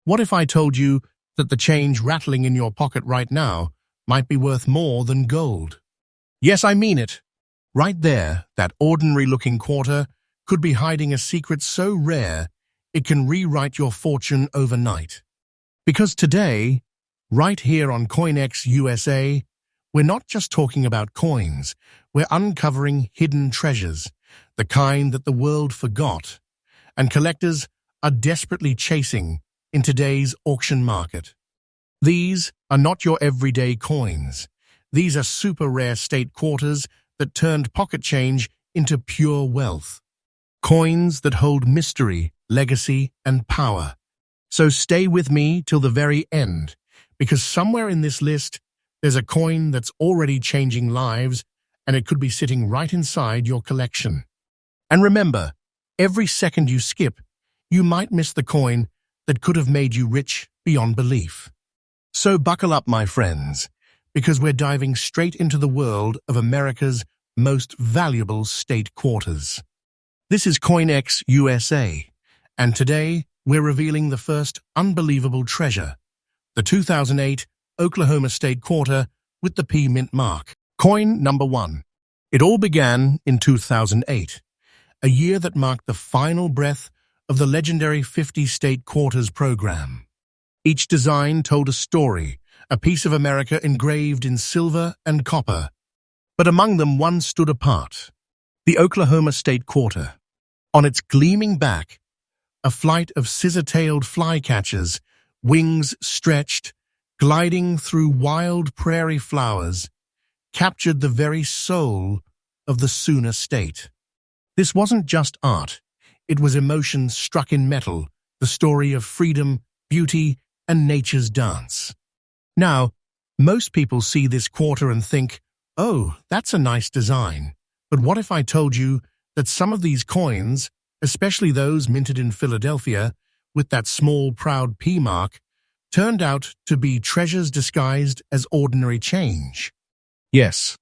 What if I told you that the change rattling in your pocket right now might be worth more than gold? Yes, I mean it. Right there, that ordinary-looking quarter could be hiding a secret so rare it can rewrite your fortune overnight. Because today, right here on CoinX USA, we're not just talking about coins, we're uncovering hidden treasures, the kind that the world forgot, and collectors are desperately chasing in today's auction market. These are not your everyday coins. These are super rare state quarters that turned pocket change into pure wealth. Coins that hold mystery, legacy, and power. So stay with me till the very end, because somewhere in this list, there's a coin that's already changing lives, and it could be sitting right inside your collection. And remember, every second you skip, you might miss the coin that could have made you rich beyond belief. So buckle up, my friends, because we're diving straight into the world of America's most valuable state quarters. This is CoinX USA, and today we're revealing the first unbelievable treasure, the 2008 Oklahoma State Quarter with the P mint mark. Coin number 1. It all began in 2008, a year that marked the final breath of the legendary 50 State Quarters program. Each design told a story, a piece of America engraved in silver and copper. But among them one stood apart, the Oklahoma State Quarter. On its gleaming back, a flight of scissor-tailed flycatchers, wings stretched, gliding through wild prairie flowers, captured the very soul of the Sooner State. This wasn't just art, it was emotion struck in metal, the story of freedom, beauty, and nature's dance. Now, most people see this quarter and think, oh, that's a nice design. But what if I told you that some of these coins, especially those minted in Philadelphia with that small, proud P mark, turned out to be treasures disguised as ordinary change? Yes,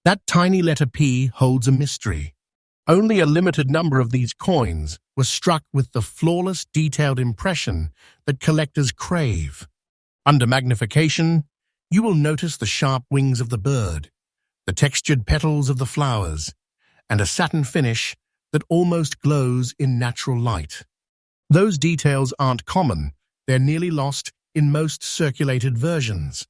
that tiny letter P holds a mystery. Only a limited number of these coins were struck with the flawless, detailed impression that collectors crave. Under magnification, you will notice the sharp wings of the bird, the textured petals of the flowers, and a satin finish that almost glows in natural light. Those details aren't common, they're nearly lost in most circulated versions.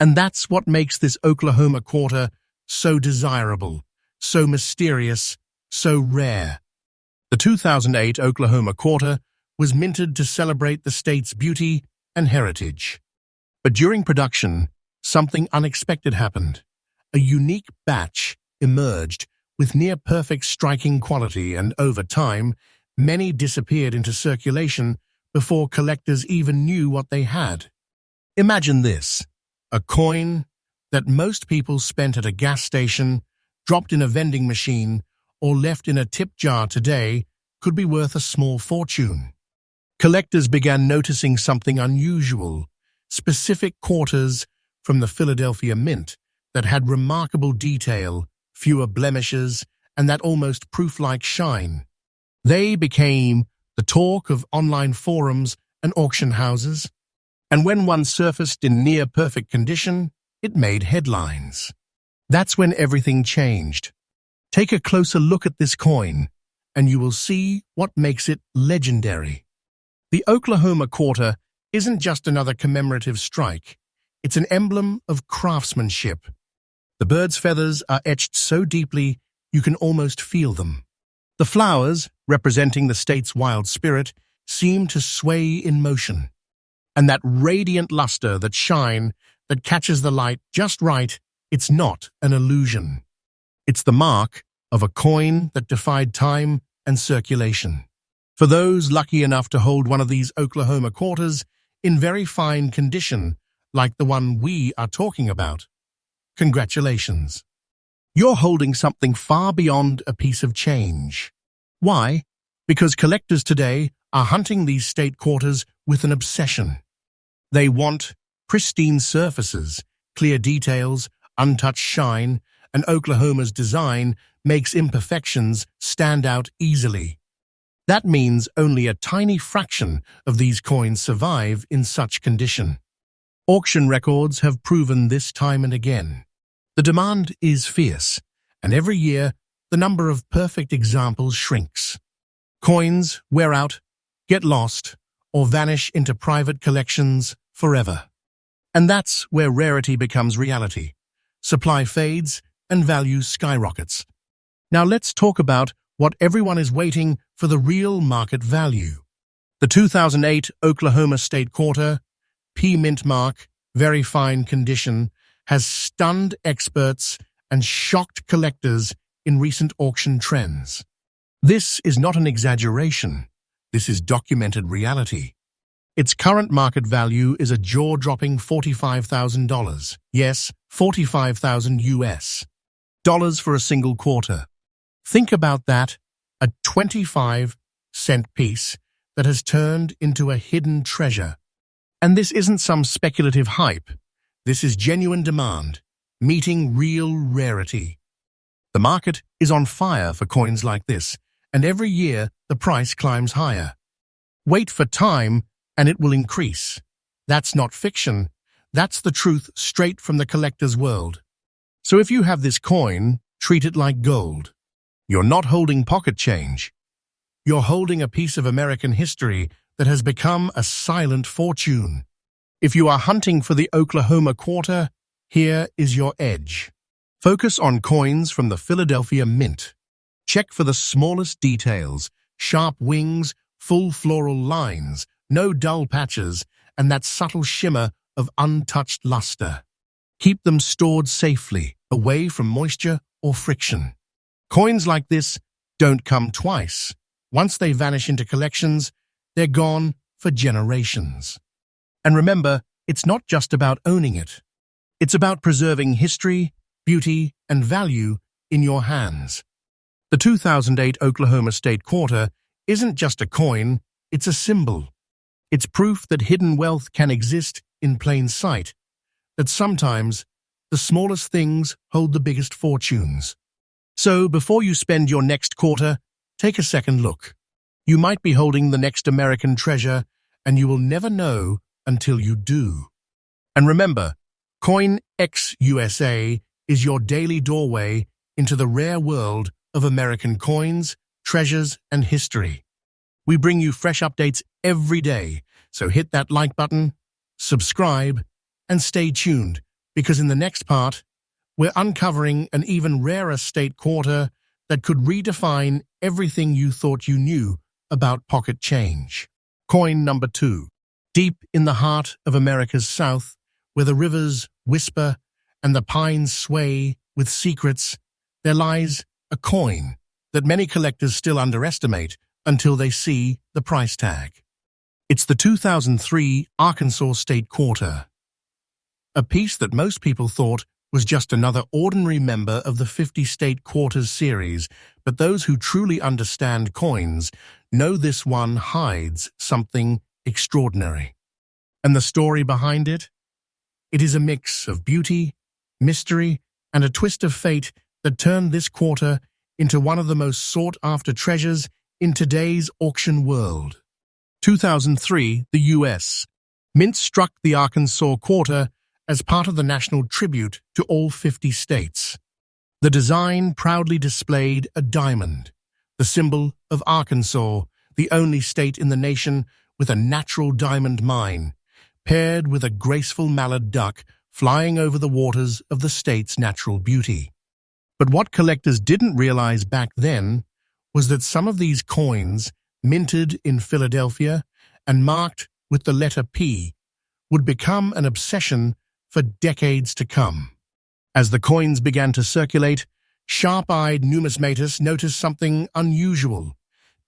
And that's what makes this Oklahoma quarter so desirable, so mysterious, so rare. The 2008 Oklahoma quarter was minted to celebrate the state's beauty and heritage. But during production, something unexpected happened. A unique batch emerged with near-perfect striking quality, and over time, many disappeared into circulation before collectors even knew what they had. Imagine this, a coin that most people spent at a gas station, dropped in a vending machine, or left in a tip jar today could be worth a small fortune. Collectors began noticing something unusual, specific quarters from the Philadelphia Mint that had remarkable detail, fewer blemishes, and that almost proof-like shine. They became the talk of online forums and auction houses, and when one surfaced in near-perfect condition, it made headlines. That's when everything changed. Take a closer look at this coin, and you will see what makes it legendary. The Oklahoma quarter isn't just another commemorative strike. It's an emblem of craftsmanship. The bird's feathers are etched so deeply you can almost feel them. The flowers, representing the state's wild spirit, seem to sway in motion. And that radiant luster, that shine, that catches the light just right, it's not an illusion. It's the mark of a coin that defied time and circulation. For those lucky enough to hold one of these Oklahoma quarters in very fine condition, like the one we are talking about, congratulations. You're holding something far beyond a piece of change. Why? Because collectors today are hunting these state quarters with an obsession. They want pristine surfaces, clear details, untouched shine, and Oklahoma's design makes imperfections stand out easily. That means only a tiny fraction of these coins survive in such condition. Auction records have proven this time and again. The demand is fierce, and every year the number of perfect examples shrinks. Coins wear out, get lost, or vanish into private collections forever. And that's where rarity becomes reality. Supply fades and value skyrockets. Now let's talk about what everyone is waiting for: the real market value. The 2008 Oklahoma State Quarter, P mint mark, very fine condition, has stunned experts and shocked collectors in recent auction trends. This is not an exaggeration. This is documented reality. Its current market value is a jaw-dropping $45,000. Yes, $45,000 US dollars for a single quarter. Think about that, a 25-cent piece that has turned into a hidden treasure. And this isn't some speculative hype. This is genuine demand, meeting real rarity. The market is on fire for coins like this, and every year the price climbs higher. Wait for time, and it will increase. That's not fiction. That's the truth straight from the collector's world. So if you have this coin, treat it like gold. You're not holding pocket change. You're holding a piece of American history that has become a silent fortune. If you are hunting for the Oklahoma Quarter, here is your edge. Focus on coins from the Philadelphia Mint. Check for the smallest details: sharp wings, full floral lines, no dull patches, and that subtle shimmer of untouched luster. Keep them stored safely, away from moisture or friction. Coins like this don't come twice. Once they vanish into collections, they're gone for generations. And remember, it's not just about owning it. It's about preserving history, beauty, and value in your hands. The 2008 Oklahoma State Quarter isn't just a coin, it's a symbol. It's proof that hidden wealth can exist in plain sight, that sometimes the smallest things hold the biggest fortunes. So before you spend your next quarter, take a second look. You might be holding the next American treasure, and you will never know until you do. And remember, CoinX USA is your daily doorway into the rare world of American coins, treasures, and history. We bring you fresh updates every day, so hit that like button, subscribe, and stay tuned, because in the next part, we're uncovering an even rarer state quarter that could redefine everything you thought you knew about pocket change. Coin number 2. Deep in the heart of America's South, where the rivers whisper and the pines sway with secrets, there lies a coin that many collectors still underestimate until they see the price tag. It's the 2003 Arkansas State Quarter, a piece that most people thought was just another ordinary member of the 50 State Quarters series, but those who truly understand coins know this one hides something extraordinary. And the story behind it? It is a mix of beauty, mystery, and a twist of fate that turned this quarter into one of the most sought-after treasures in today's auction world. 2003, the U.S. Mint struck the Arkansas Quarter as part of the national tribute to all 50 states. The design proudly displayed a diamond, the symbol of Arkansas, the only state in the nation with a natural diamond mine, paired with a graceful mallard duck flying over the waters of the state's natural beauty. But what collectors didn't realize back then was that some of these coins, minted in Philadelphia and marked with the letter P, would become an obsession for decades to come. As the coins began to circulate, sharp-eyed numismatists noticed something unusual: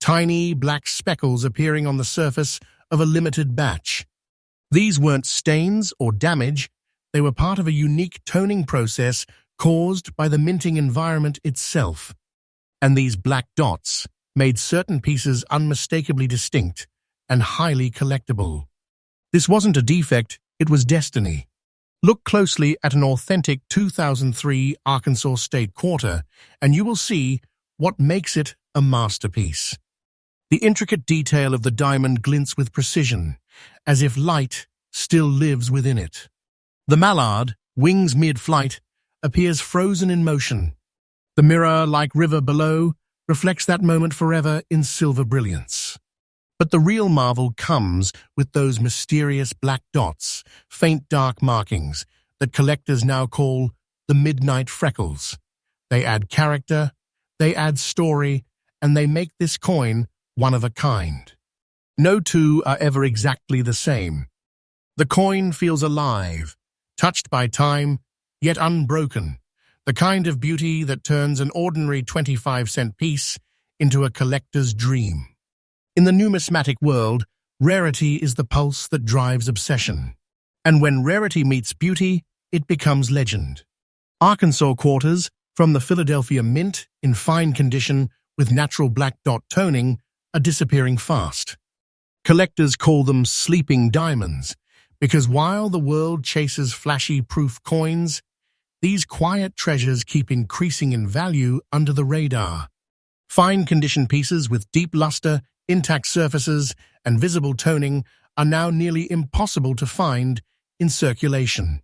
tiny black speckles appearing on the surface of a limited batch. These weren't stains or damage, they were part of a unique toning process caused by the minting environment itself. And these black dots made certain pieces unmistakably distinct and highly collectible. This wasn't a defect, it was destiny. Look closely at an authentic 2003 Arkansas State Quarter, and you will see what makes it a masterpiece. The intricate detail of the diamond glints with precision, as if light still lives within it. The mallard, wings mid-flight, appears frozen in motion. The mirror-like river below reflects that moment forever in silver brilliance. But the real marvel comes with those mysterious black dots, faint dark markings, that collectors now call the midnight freckles. They add character, they add story, and they make this coin one of a kind. No two are ever exactly the same. The coin feels alive, touched by time, yet unbroken, the kind of beauty that turns an ordinary 25-cent piece into a collector's dream. In the numismatic world, rarity is the pulse that drives obsession. And when rarity meets beauty, it becomes legend. Arkansas quarters, from the Philadelphia Mint, in fine condition with natural black dot toning, are disappearing fast. Collectors call them sleeping diamonds, because while the world chases flashy proof coins, these quiet treasures keep increasing in value under the radar. Fine condition pieces with deep luster, intact surfaces, and visible toning are now nearly impossible to find in circulation.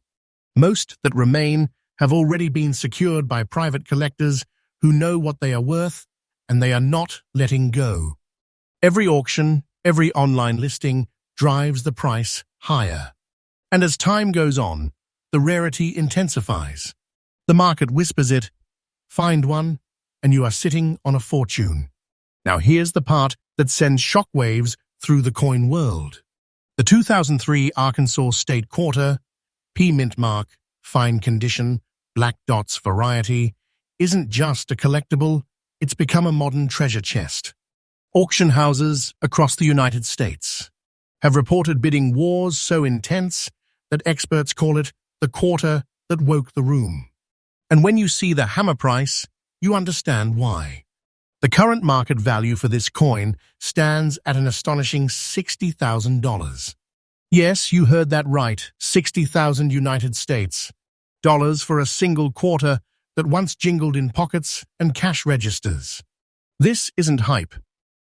Most that remain have already been secured by private collectors who know what they are worth, and they are not letting go. Every auction, every online listing drives the price higher. And as time goes on, the rarity intensifies. The market whispers it, find one, and you are sitting on a fortune. Now here's the part that sends shockwaves through the coin world. The 2003 Arkansas State Quarter, P-Mint mark, fine condition, black dots variety, isn't just a collectible, it's become a modern treasure chest. Auction houses across the United States have reported bidding wars so intense that experts call it the quarter that woke the room. And when you see the hammer price, you understand why. The current market value for this coin stands at an astonishing $60,000. Yes, you heard that right, 60,000 United States dollars for a single quarter that once jingled in pockets and cash registers. This isn't hype.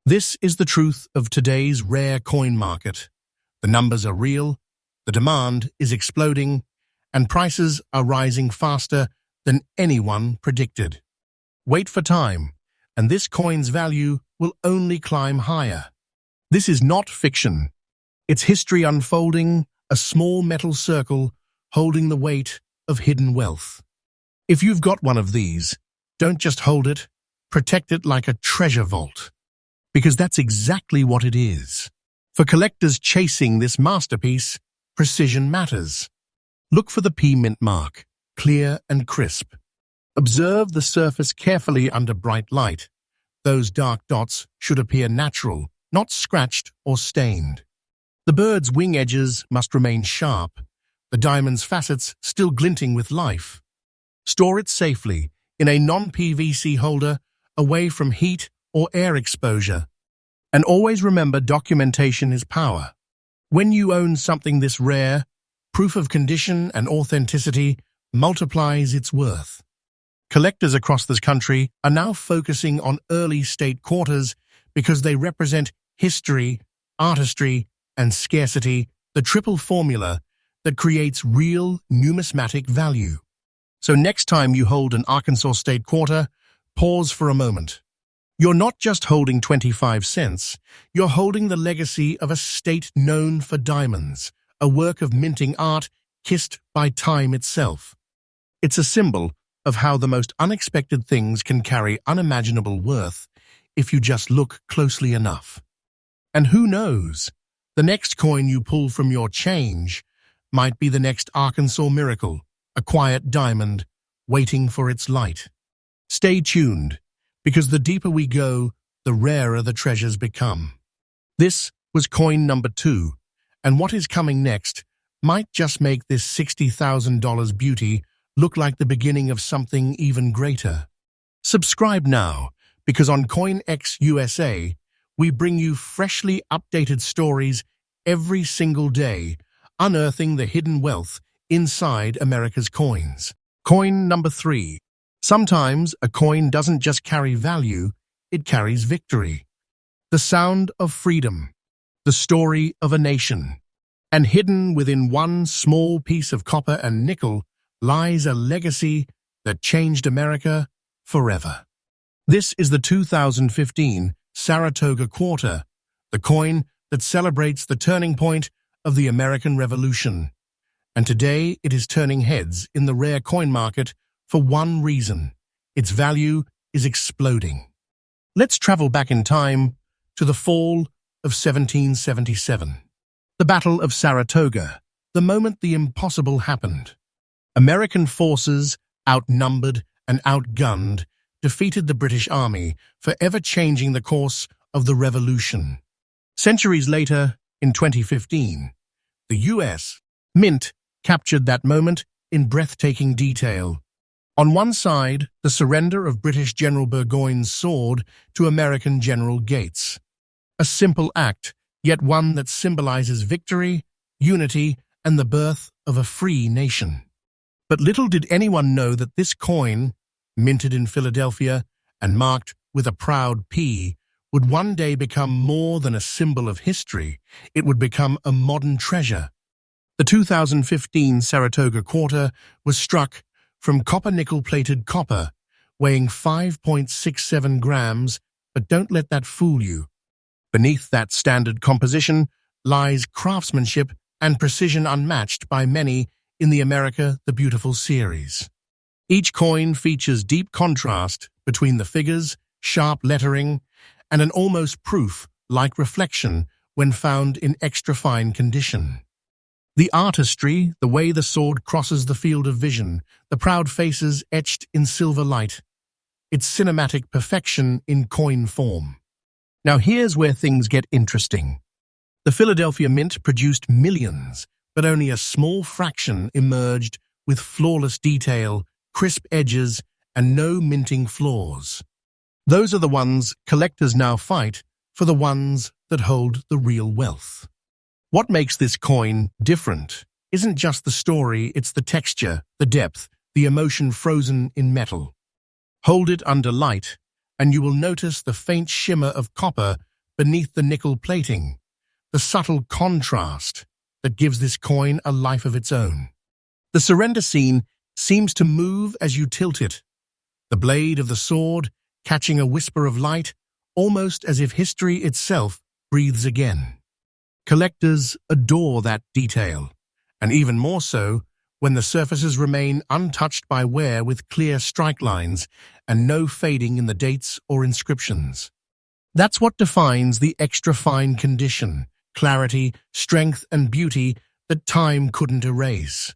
This is the truth of today's rare coin market. The numbers are real, the demand is exploding, and prices are rising faster than anyone predicted. Wait for time, and this coin's value will only climb higher. This is not fiction. It's history unfolding, a small metal circle holding the weight of hidden wealth. If you've got one of these, don't just hold it, protect it like a treasure vault. Because that's exactly what it is. For collectors chasing this masterpiece, precision matters. Look for the P-Mint mark, clear and crisp. Observe the surface carefully under bright light. Those dark dots should appear natural, not scratched or stained. The bird's wing edges must remain sharp, the diamond's facets still glinting with life. Store it safely in a non-PVC holder away from heat or air exposure. And always remember, documentation is power. When you own something this rare, proof of condition and authenticity multiplies its worth. Collectors across this country are now focusing on early state quarters because they represent history, artistry, and scarcity, the triple formula that creates real numismatic value. So next time you hold an Arkansas State Quarter, pause for a moment. You're not just holding 25 cents, you're holding the legacy of a state known for diamonds, a work of minting art kissed by time itself. It's a symbol of how the most unexpected things can carry unimaginable worth if you just look closely enough. And who knows, the next coin you pull from your change might be the next Arkansas miracle, a quiet diamond waiting for its light. Stay tuned, because the deeper we go, the rarer the treasures become. This was coin number 2, and what is coming next might just make this $60,000 beauty look like the beginning of something even greater. Subscribe now, because on CoinX USA, we bring you freshly updated stories every single day, unearthing the hidden wealth inside America's coins. Coin number 3. Sometimes a coin doesn't just carry value, it carries victory. The sound of freedom, the story of a nation. And hidden within one small piece of copper and nickel lies a legacy that changed America forever. This is the 2015 Saratoga Quarter, the coin that celebrates the turning point of the American Revolution. And today it is turning heads in the rare coin market for one reason: its value is exploding. Let's travel back in time to the fall of 1777. The Battle of Saratoga, the moment the impossible happened. American forces, outnumbered and outgunned, defeated the British Army, forever changing the course of the Revolution. Centuries later, in 2015, the U.S. Mint captured that moment in breathtaking detail. On one side, the surrender of British General Burgoyne's sword to American General Gates. A simple act, yet one that symbolizes victory, unity, and the birth of a free nation. But little did anyone know that this coin, minted in Philadelphia and marked with a proud P, would one day become more than a symbol of history. It would become a modern treasure. The 2015 Saratoga Quarter was struck from copper-nickel-plated copper, weighing 5.67 grams, but don't let that fool you. Beneath that standard composition lies craftsmanship and precision unmatched by many in the America the Beautiful series. Each coin features deep contrast between the figures, sharp lettering, and an almost proof-like reflection when found in extra-fine condition. The artistry, the way the sword crosses the field of vision, the proud faces etched in silver light, its cinematic perfection in coin form. Now here's where things get interesting. The Philadelphia Mint produced millions, but only a small fraction emerged with flawless detail, crisp edges, and no minting flaws. Those are the ones collectors now fight for, the ones that hold the real wealth. What makes this coin different isn't just the story, it's the texture, the depth, the emotion frozen in metal. Hold it under light, and you will notice the faint shimmer of copper beneath the nickel plating, the subtle contrast that gives this coin a life of its own. The surrender scene seems to move as you tilt it, the blade of the sword catching a whisper of light, almost as if history itself breathes again. Collectors adore that detail, and even more so when the surfaces remain untouched by wear with clear strike lines and no fading in the dates or inscriptions. That's what defines the extra-fine condition, clarity, strength, and beauty that time couldn't erase.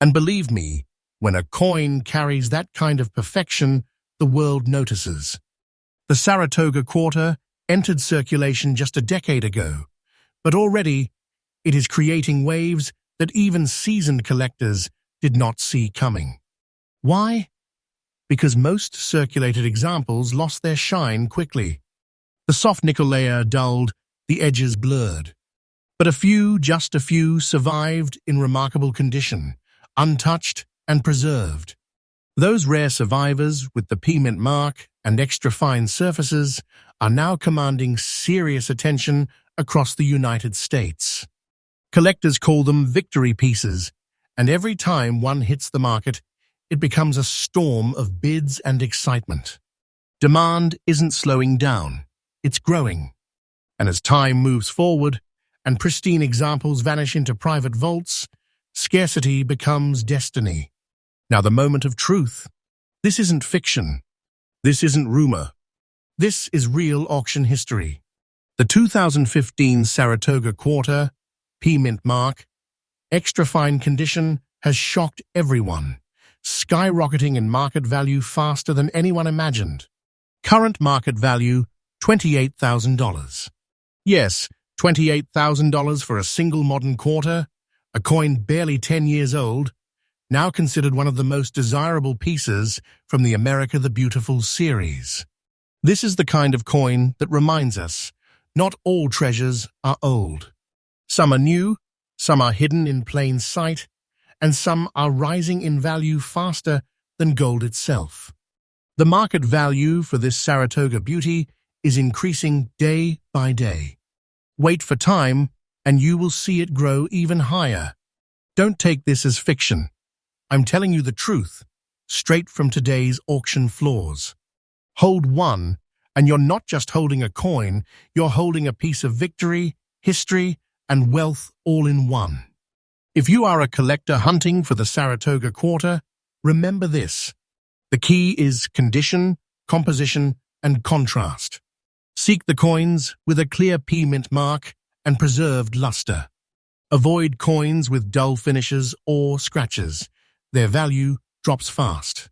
And believe me, when a coin carries that kind of perfection, the world notices. The Saratoga Quarter entered circulation just a decade ago, but already it is creating waves that even seasoned collectors did not see coming. Why? Because most circulated examples lost their shine quickly. The soft nickel layer dulled, the edges blurred. But just a few, survived in remarkable condition, untouched and preserved. Those rare survivors with the P-mint mark and extra-fine surfaces are now commanding serious attention across the United States. Collectors call them victory pieces, and every time one hits the market, it becomes a storm of bids and excitement. Demand isn't slowing down, it's growing. And as time moves forward and pristine examples vanish into private vaults, scarcity becomes destiny. Now the moment of truth. This isn't fiction. This isn't rumor. This is real auction history. The 2015 Saratoga Quarter, P-mint mark, extra-fine condition has shocked everyone, skyrocketing in market value faster than anyone imagined. Current market value, $28,000. Yes, $28,000 for a single modern quarter, a coin barely 10 years old, now considered one of the most desirable pieces from the America the Beautiful series. This is the kind of coin that reminds us, not all treasures are old. Some are new, some are hidden in plain sight, and some are rising in value faster than gold itself. The market value for this Saratoga beauty is increasing day by day. Wait for time, and you will see it grow even higher. Don't take this as fiction. I'm telling you the truth, straight from today's auction floors. Hold one, and you're not just holding a coin, you're holding a piece of victory, history, and wealth all in one. If you are a collector hunting for the Saratoga Quarter, remember this. The key is condition, composition, and contrast. Seek the coins with a clear P-mint mark and preserved luster. Avoid coins with dull finishes or scratches. Their value drops fast.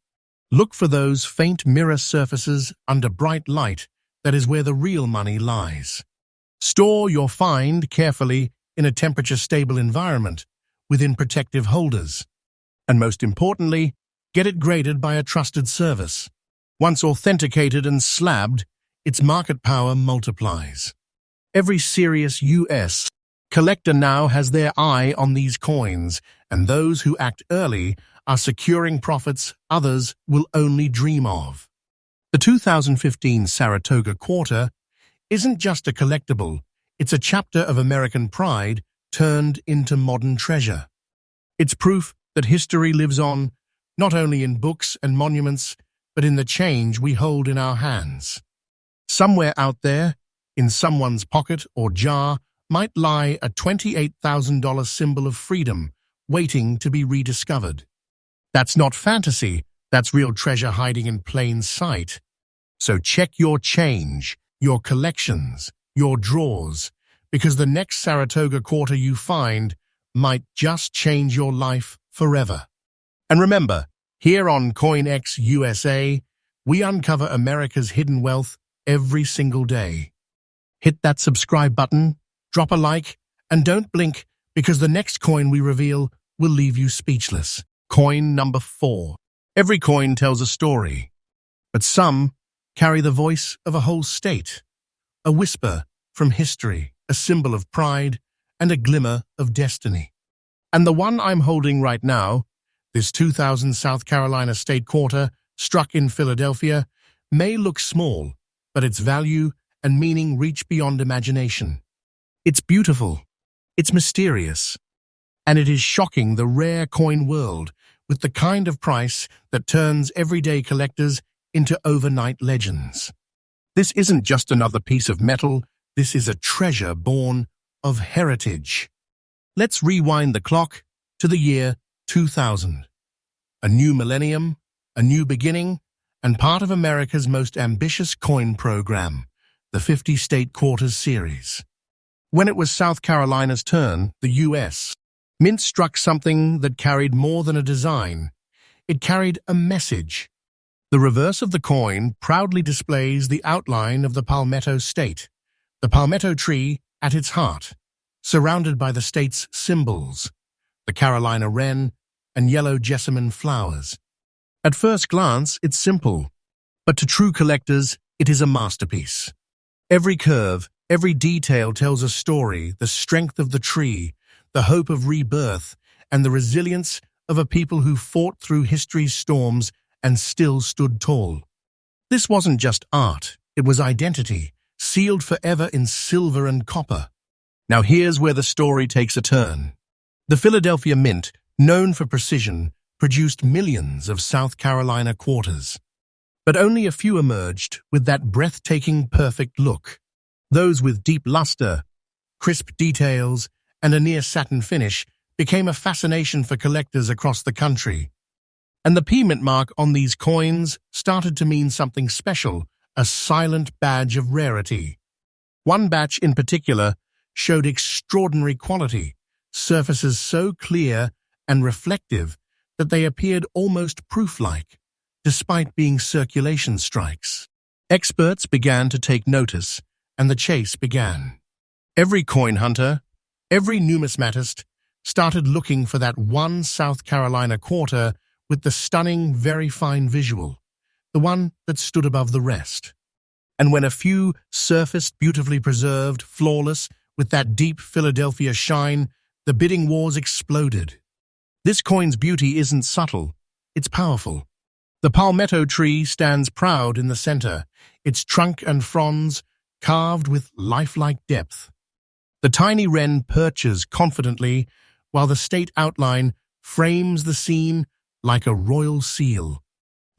Look for those faint mirror surfaces under bright light. That is where the real money lies. Store your find carefully in a temperature-stable environment within protective holders. And most importantly, get it graded by a trusted service. Once authenticated and slabbed, its market power multiplies. Every serious U.S. collector now has their eye on these coins, and those who act early are securing profits others will only dream of. The 2015 Saratoga Quarter isn't just a collectible, it's a chapter of American pride turned into modern treasure. It's proof that history lives on, not only in books and monuments, but in the change we hold in our hands. Somewhere out there, in someone's pocket or jar, might lie a $28,000 symbol of freedom waiting to be rediscovered. That's not fantasy, that's real treasure hiding in plain sight. So check your change, your collections, your drawers, because the next Saratoga Quarter you find might just change your life forever. And remember, here on CoinX USA, we uncover America's hidden wealth every single day. Hit that subscribe button, drop a like, and don't blink because the next coin we reveal will leave you speechless. Coin number 4. Every coin tells a story, but some carry the voice of a whole state, a whisper from history, a symbol of pride, and a glimmer of destiny. And the one I'm holding right now, this 2000 South Carolina State Quarter, struck in Philadelphia, may look small, but its value and meaning reach beyond imagination. It's beautiful, it's mysterious, and it is shocking the rare coin world with the kind of price that turns everyday collectors into overnight legends. This isn't just another piece of metal, this is a treasure born of heritage. Let's rewind the clock to the year 2000. A new millennium, a new beginning, and part of America's most ambitious coin program, the 50 State Quarters series. When it was South Carolina's turn, the U.S. Mint struck something that carried more than a design. It carried a message. The reverse of the coin proudly displays the outline of the Palmetto State, the palmetto tree at its heart, surrounded by the state's symbols, the Carolina wren and yellow jessamine flowers. At first glance, it's simple, but to true collectors, it is a masterpiece. Every curve, every detail tells a story, the strength of the tree, the hope of rebirth, and the resilience of a people who fought through history's storms and still stood tall. This wasn't just art, it was identity, sealed forever in silver and copper. Now here's where the story takes a turn. The Philadelphia Mint, known for precision, produced millions of South Carolina quarters. But only a few emerged with that breathtaking perfect look. Those with deep luster, crisp details, and a near-satin finish became a fascination for collectors across the country. And the P-mint mark on these coins started to mean something special, a silent badge of rarity. One batch in particular showed extraordinary quality, surfaces so clear and reflective that they appeared almost proof-like, despite being circulation strikes. Experts began to take notice, and the chase began. Every coin hunter, every numismatist started looking for that one South Carolina quarter with the stunning, very fine visual, the one that stood above the rest. And when a few surfaced beautifully preserved, flawless, with that deep Philadelphia shine, the bidding wars exploded. This coin's beauty isn't subtle, it's powerful. The palmetto tree stands proud in the center, its trunk and fronds carved with lifelike depth. The tiny wren perches confidently, while the state outline frames the scene like a royal seal.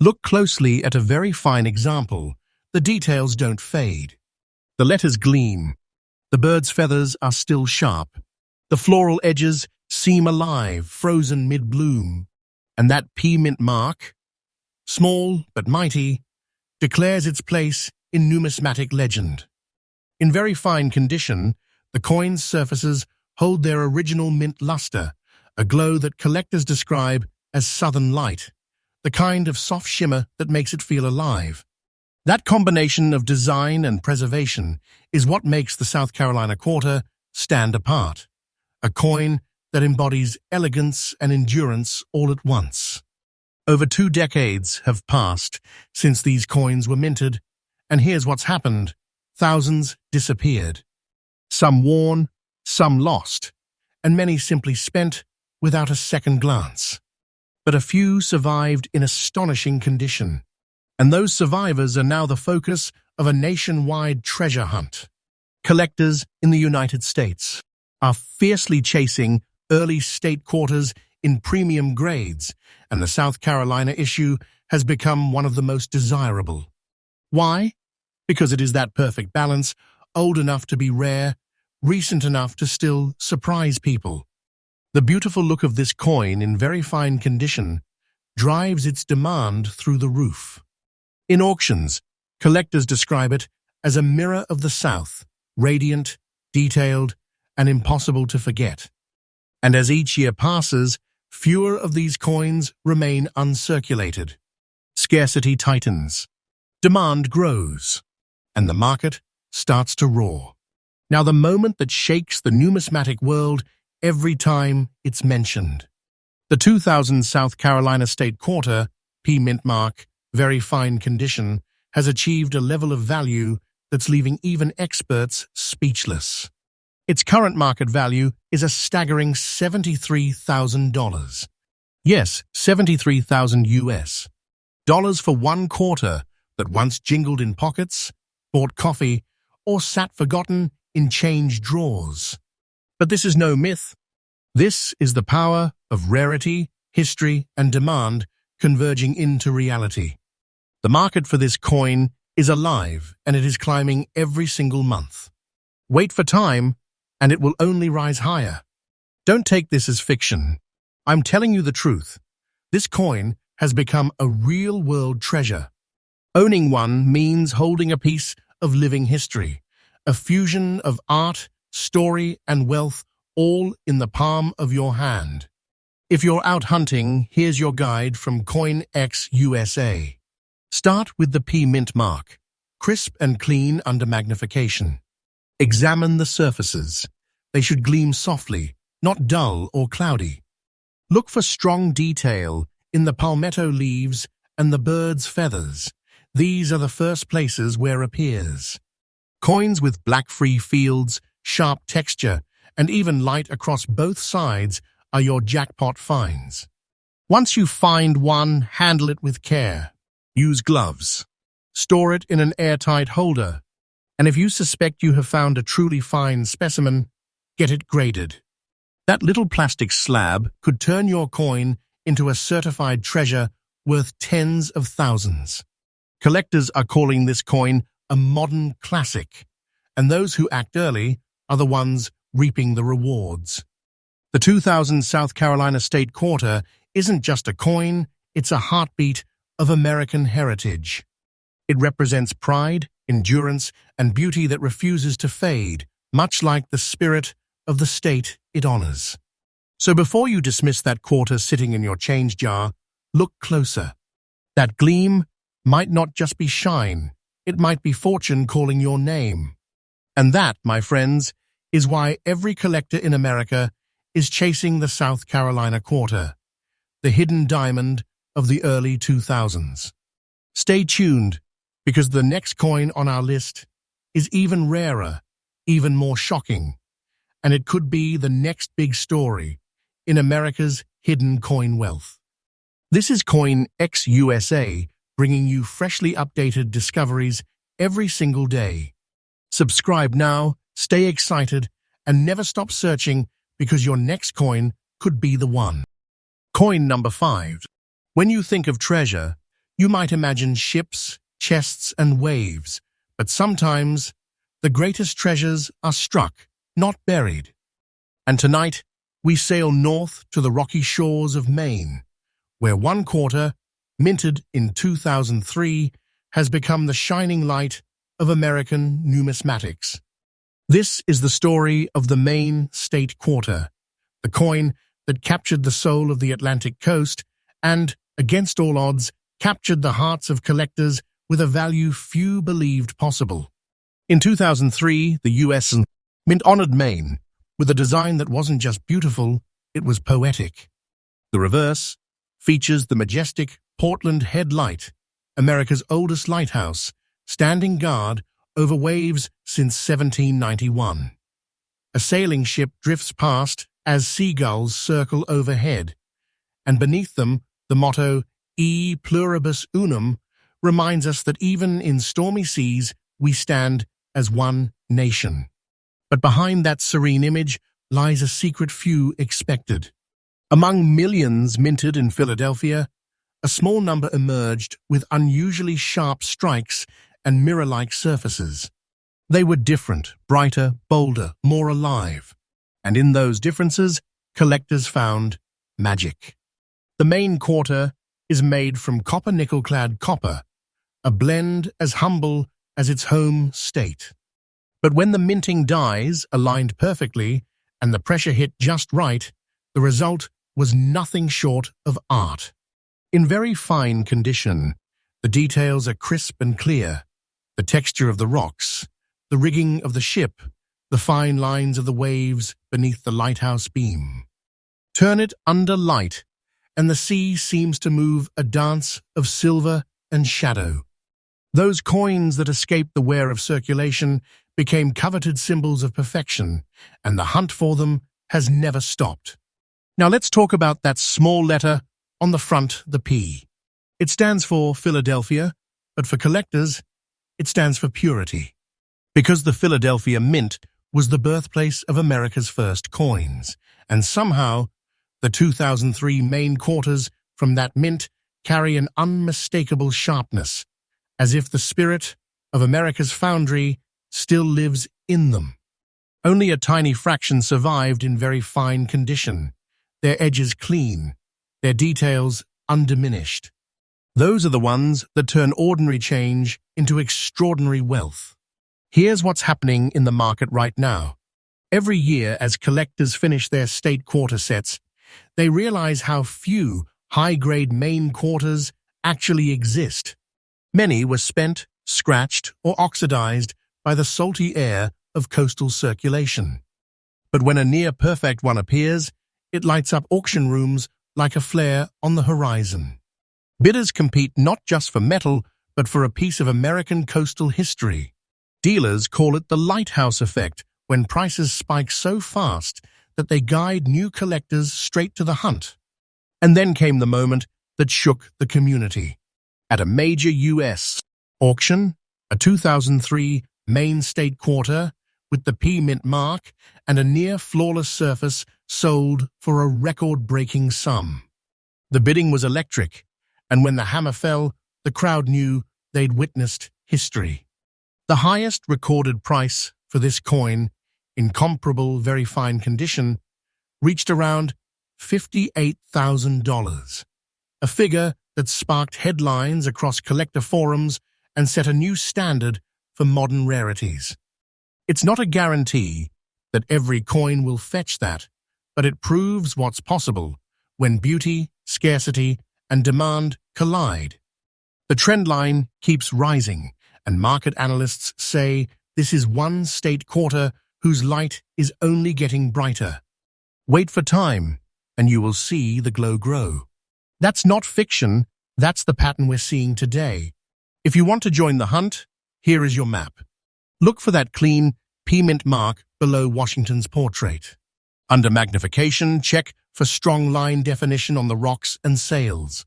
Look closely at a very fine example. The details don't fade. The letters gleam. The bird's feathers are still sharp. The floral edges seem alive, frozen mid-bloom. And that P-mint mark, small but mighty, declares its place in numismatic legend. In very fine condition, the coin's surfaces hold their original mint luster, a glow that collectors describe as southern light, the kind of soft shimmer that makes it feel alive. That combination of design and preservation is what makes the South Carolina quarter stand apart, a coin that embodies elegance and endurance all at once. Over 2 decades have passed since these coins were minted, and here's what's happened. Thousands disappeared. Some worn, some lost, and many simply spent without a second glance. But a few survived in astonishing condition, and those survivors are now the focus of a nationwide treasure hunt. Collectors in the United States are fiercely chasing early state quarters in premium grades, and the South Carolina issue has become one of the most desirable. Why? Because it is that perfect balance, old enough to be rare, recent enough to still surprise people. The beautiful look of this coin in very fine condition drives its demand through the roof. In auctions, collectors describe it as a mirror of the South, radiant, detailed, and impossible to forget. And as each year passes, fewer of these coins remain uncirculated. Scarcity tightens, demand grows, and the market starts to roar. Now, the moment that shakes the numismatic world every time it's mentioned. The 2000 South Carolina State Quarter, P-mint mark, very fine condition, has achieved a level of value that's leaving even experts speechless. Its current market value is a staggering $73,000. Yes, 73,000 US. Dollars for 1 quarter that once jingled in pockets, bought coffee, or sat forgotten in change drawers. But this is no myth. This is the power of rarity, history, and demand converging into reality. The market for this coin is alive, and it is climbing every single month. Wait for time, and it will only rise higher. Don't take this as fiction. I'm telling you the truth. This coin has become a real-world treasure. Owning one means holding a piece of living history, a fusion of art, story, and wealth, all in the palm of your hand. If you're out hunting, here's your guide from CoinX USA. Start with the P-mint mark, crisp and clean under magnification. Examine the surfaces. They should gleam softly, not dull or cloudy. Look for strong detail in the palmetto leaves and the bird's feathers. These are the first places where it appears. Coins with black free fields, sharp texture, and even light across both sides are your jackpot finds. Once you find one, handle it with care. Use gloves. Store it in an airtight holder. And if you suspect you have found a truly fine specimen, get it graded. That little plastic slab could turn your coin into a certified treasure worth tens of thousands. Collectors are calling this coin a modern classic, and those who act early are the ones reaping the rewards. The 2000 South Carolina State Quarter isn't just a coin, it's a heartbeat of American heritage. It represents pride, endurance, and beauty that refuses to fade, much like the spirit of the state it honors. So before you dismiss that quarter sitting in your change jar, look closer. That gleam might not just be shine, it might be fortune calling your name. And that, my friends, is why every collector in America is chasing the South Carolina Quarter, the hidden diamond of the early 2000s. Stay tuned, because the next coin on our list is even rarer, even more shocking, and it could be the next big story in America's hidden coin wealth. This is CoinX USA, bringing you freshly updated discoveries every single day. Subscribe now, stay excited, and never stop searching because your next coin could be the one. Coin number 5. When you think of treasure, you might imagine ships, chests, and waves, but sometimes the greatest treasures are struck, not buried. And tonight, we sail north to the rocky shores of Maine, where one quarter, minted in 2003, has become the shining light of American numismatics. This is the story of the Maine State Quarter, the coin that captured the soul of the Atlantic coast and, against all odds, captured the hearts of collectors with a value few believed possible. In 2003, the U.S. Mint honored Maine with a design that wasn't just beautiful, it was poetic. The reverse features the majestic Portland Head Light, America's oldest lighthouse, standing guard over waves since 1791. A sailing ship drifts past as seagulls circle overhead, and beneath them, the motto, E pluribus unum, reminds us that even in stormy seas, we stand as one nation. But behind that serene image lies a secret few expected. Among millions minted in Philadelphia, a small number emerged with unusually sharp strikes and mirror-like surfaces. They were different, brighter, bolder, more alive. And in those differences, collectors found magic. The Maine Quarter is made from copper-nickel-clad copper, a blend as humble as its home state. But when the minting dies aligned perfectly and the pressure hit just right, the result was nothing short of art. In very fine condition, the details are crisp and clear. The texture of the rocks, the rigging of the ship, the fine lines of the waves beneath the lighthouse beam. Turn it under light, and the sea seems to move a dance of silver and shadow. Those coins that escaped the wear of circulation became coveted symbols of perfection, and the hunt for them has never stopped. Now let's talk about that small letter on the front, the P. It stands for Philadelphia, but for collectors, it stands for purity. Because the Philadelphia Mint was the birthplace of America's first coins, and somehow the 2003 Maine quarters from that mint carry an unmistakable sharpness, as if the spirit of America's foundry still lives in them. Only a tiny fraction survived in very fine condition, their edges clean, their details undiminished. Those are the ones that turn ordinary change into extraordinary wealth. Here's what's happening in the market right now. Every year, as collectors finish their state quarter sets, they realize how few high-grade Maine quarters actually exist. Many were spent, scratched, or oxidized by the salty air of coastal circulation. But when a near-perfect one appears, it lights up auction rooms like a flare on the horizon. Bidders compete not just for metal, but for a piece of American coastal history. Dealers call it the lighthouse effect, when prices spike so fast that they guide new collectors straight to the hunt. And then came the moment that shook the community. At a major U.S. auction, a 2003 Maine State Quarter with the P Mint mark and a near-flawless surface sold for a record-breaking sum. The bidding was electric, and when the hammer fell, the crowd knew they'd witnessed history. The highest recorded price for this coin, in comparable, very fine condition, reached around $58,000, a figure that sparked headlines across collector forums and set a new standard for modern rarities. It's not a guarantee that every coin will fetch that, but it proves what's possible when beauty, scarcity, and demand collide. The trend line keeps rising, and market analysts say this is one state quarter whose light is only getting brighter. Wait for time, and you will see the glow grow. That's not fiction, that's the pattern we're seeing today. If you want to join the hunt, here is your map. Look for that clean P-Mint mark below Washington's portrait. Under magnification, check for strong line definition on the rocks and sails.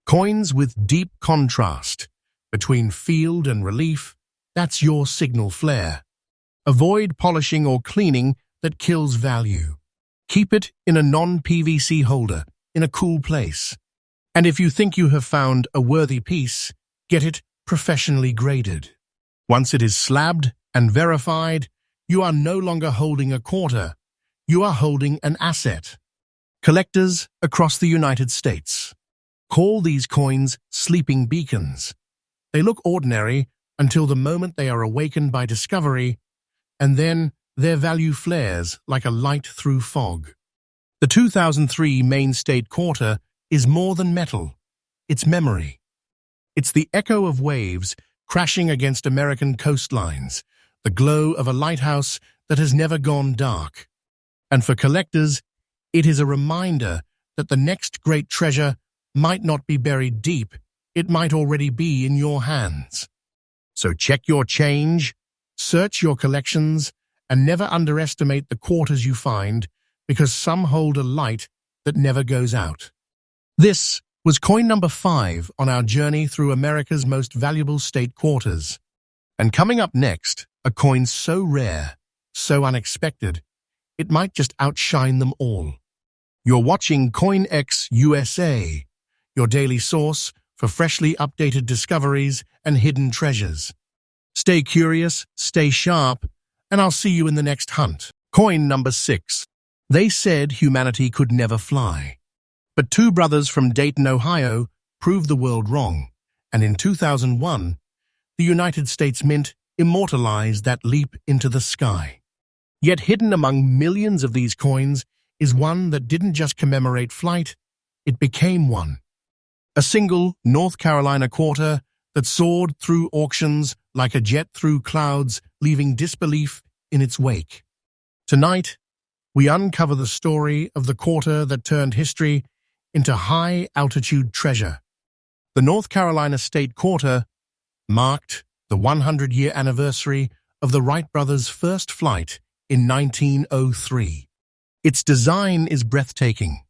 Coins with deep contrast between field and relief, that's your signal flare. Avoid polishing or cleaning that kills value. Keep it in a non-PVC holder, in a cool place. And if you think you have found a worthy piece, get it professionally graded. Once it is slabbed and verified, you are no longer holding a quarter, you are holding an asset. Collectors across the United States call these coins sleeping beacons. They look ordinary until the moment they are awakened by discovery, and then their value flares like a light through fog. The 2003 Maine State Quarter is more than metal. It's memory. It's the echo of waves crashing against American coastlines, the glow of a lighthouse that has never gone dark. And for collectors, it is a reminder that the next great treasure might not be buried deep, it might already be in your hands. So check your change, search your collections, and never underestimate the quarters you find, because some hold a light that never goes out. This was coin number 5 on our journey through America's most valuable state quarters. And coming up next, a coin so rare, so unexpected, it might just outshine them all. You're watching CoinX USA, your daily source for freshly updated discoveries and hidden treasures. Stay curious, stay sharp, and I'll see you in the next hunt. Coin number 6. They said humanity could never fly. But 2 brothers from Dayton, Ohio, proved the world wrong, and in 2001, the United States Mint immortalized that leap into the sky. Yet hidden among millions of these coins is one that didn't just commemorate flight, it became one. A single North Carolina quarter that soared through auctions like a jet through clouds, leaving disbelief in its wake. Tonight, we uncover the story of the quarter that turned history into high-altitude treasure. The North Carolina State Quarter marked the 100-year anniversary of the Wright brothers' first flight in 1903. Its design is breathtaking.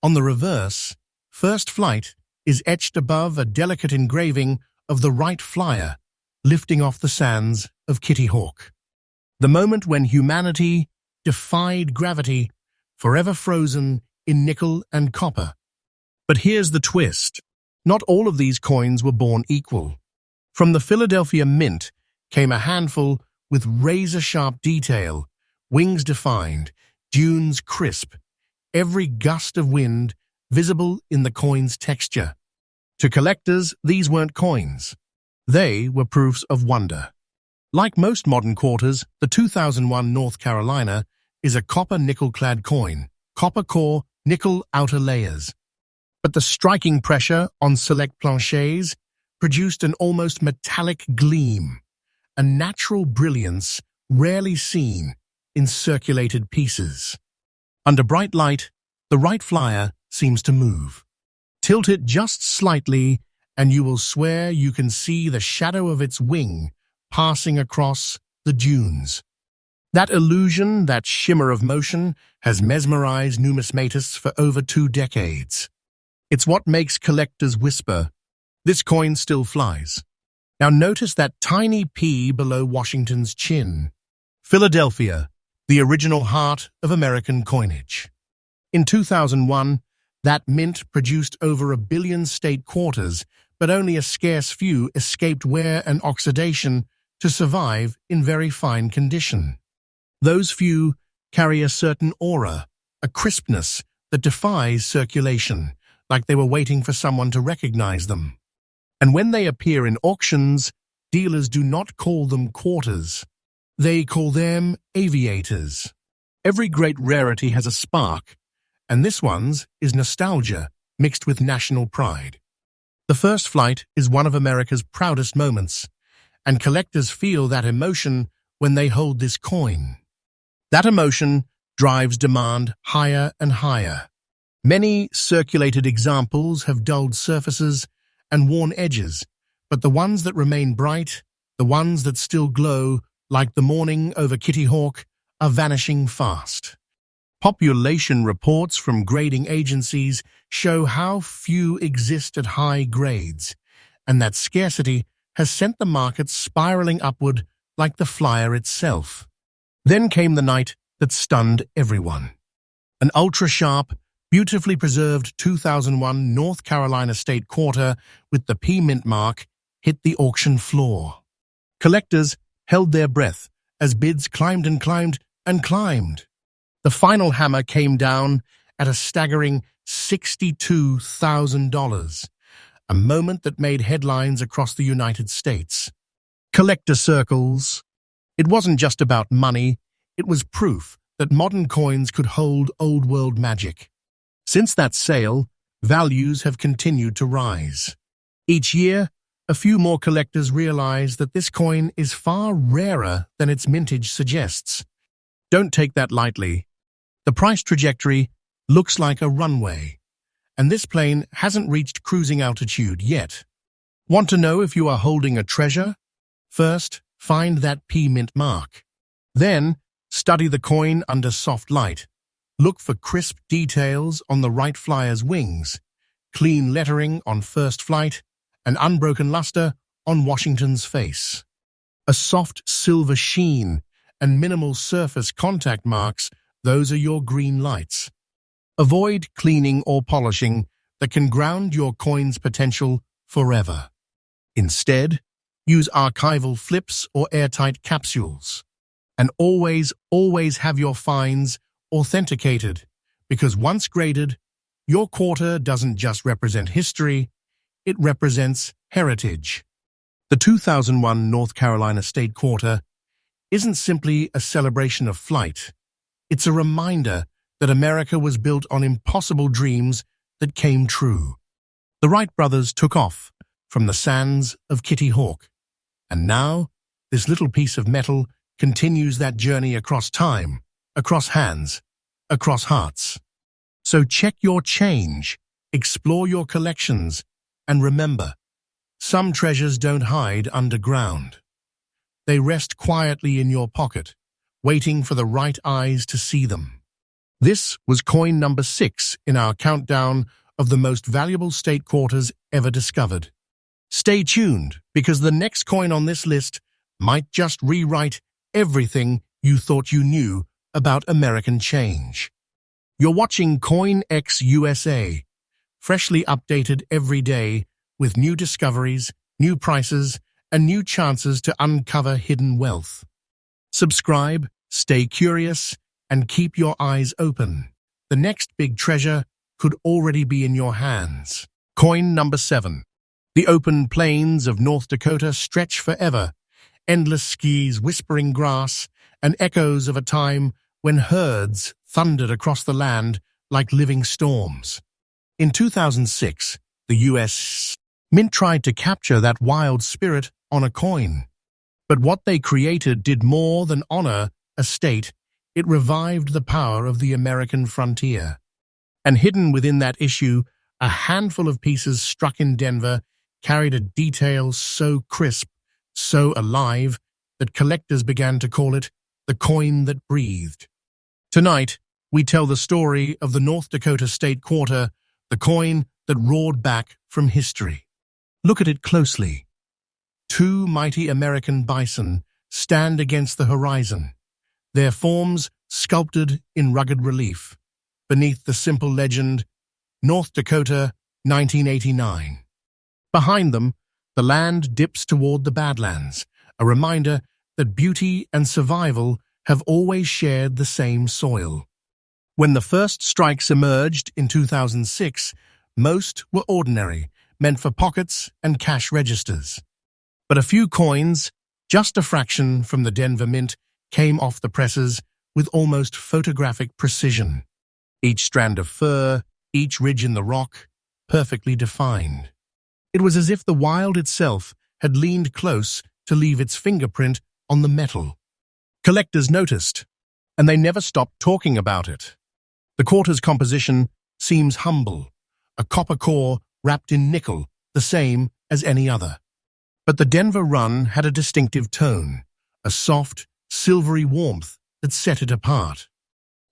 On the reverse, first flight is etched above a delicate engraving of the Wright Flyer lifting off the sands of Kitty Hawk. The moment when humanity defied gravity, forever frozen in nickel and copper. But here's the twist. Not all of these coins were born equal. From the Philadelphia Mint came a handful with razor-sharp detail, wings defined, dunes crisp, every gust of wind visible in the coin's texture. To collectors, these weren't coins. They were proofs of wonder. Like most modern quarters, the 2001 North Carolina is a copper nickel-clad coin, copper core, nickel outer layers. But the striking pressure on select planchets produced an almost metallic gleam, a natural brilliance rarely seen in circulated pieces. Under bright light, the Wright Flyer seems to move. Tilt it just slightly, and you will swear you can see the shadow of its wing passing across the dunes. That illusion, that shimmer of motion, has mesmerized numismatists for over 2 decades. It's what makes collectors whisper, "This coin still flies." Now notice that tiny P below Washington's chin. Philadelphia, the original heart of American coinage. In 2001, that mint produced over 1 billion state quarters, but only a scarce few escaped wear and oxidation to survive in very fine condition. Those few carry a certain aura, a crispness that defies circulation, like they were waiting for someone to recognize them. And when they appear in auctions, dealers do not call them quarters. They call them aviators. Every great rarity has a spark, and this one's is nostalgia mixed with national pride. The first flight is one of America's proudest moments, and collectors feel that emotion when they hold this coin. That emotion drives demand higher and higher. Many circulated examples have dulled surfaces and worn edges, but the ones that remain bright, the ones that still glow like the morning over Kitty Hawk, are vanishing fast. Population reports from grading agencies show how few exist at high grades, and that scarcity has sent the market spiraling upward like the flyer itself. Then came the night that stunned everyone. An ultra-sharp, beautifully preserved 2001 North Carolina State quarter with the P mint mark hit the auction floor. Collectors held their breath as bids climbed and climbed and climbed. The final hammer came down at a staggering $62,000, a moment that made headlines across the United States. Collector circles. It wasn't just about money, it was proof that modern coins could hold old-world magic. Since that sale, values have continued to rise. Each year, a few more collectors realize that this coin is far rarer than its mintage suggests. Don't take that lightly. The price trajectory looks like a runway, and this plane hasn't reached cruising altitude yet. Want to know if you are holding a treasure? First, find that P mint mark. Then, study the coin under soft light. Look for crisp details on the right flyer's wings, clean lettering on first flight, and unbroken luster on Washington's face. A soft silver sheen and minimal surface contact marks, those are your green lights. Avoid cleaning or polishing that can ground your coin's potential forever. Instead, use archival flips or airtight capsules. And always have your finds authenticated, because once graded, your quarter doesn't just represent history, it represents heritage. The 2001 North Carolina State Quarter isn't simply a celebration of flight. It's a reminder that America was built on impossible dreams that came true. The Wright brothers took off from the sands of Kitty Hawk, and now this little piece of metal continues that journey across time, across hands, across hearts. So check your change, explore your collections, and remember, some treasures don't hide underground. They rest quietly in your pocket, waiting for the right eyes to see them. This was coin number 6 in our countdown of the most valuable state quarters ever discovered. Stay tuned, because the next coin on this list might just rewrite everything you thought you knew about American change. You're watching CoinX USA, freshly updated every day with new discoveries, new prices, and new chances to uncover hidden wealth. Subscribe, stay curious, and keep your eyes open. The next big treasure could already be in your hands. Coin number 7. The open plains of North Dakota stretch forever, endless skis, whispering grass, and echoes of a time when herds thundered across the land like living storms. In 2006, the U.S. Mint tried to capture that wild spirit on a coin. But what they created did more than honor a state. It revived the power of the American frontier. And hidden within that issue, a handful of pieces struck in Denver carried a detail so crisp, so alive, that collectors began to call it the coin that breathed. Tonight, we tell the story of the North Dakota State Quarter, the coin that roared back from history. Look at it closely. 2 mighty American bison stand against the horizon, their forms sculpted in rugged relief, beneath the simple legend, North Dakota, 1989. Behind them, the land dips toward the Badlands, a reminder that beauty and survival have always shared the same soil. When the first strikes emerged in 2006, most were ordinary, meant for pockets and cash registers. But a few coins, just a fraction from the Denver Mint, came off the presses with almost photographic precision. Each strand of fur, each ridge in the rock, perfectly defined. It was as if the wild itself had leaned close to leave its fingerprint on the metal. Collectors noticed, and they never stopped talking about it. The quarter's composition seems humble, a copper core wrapped in nickel, the same as any other. But the Denver run had a distinctive tone, a soft, silvery warmth that set it apart.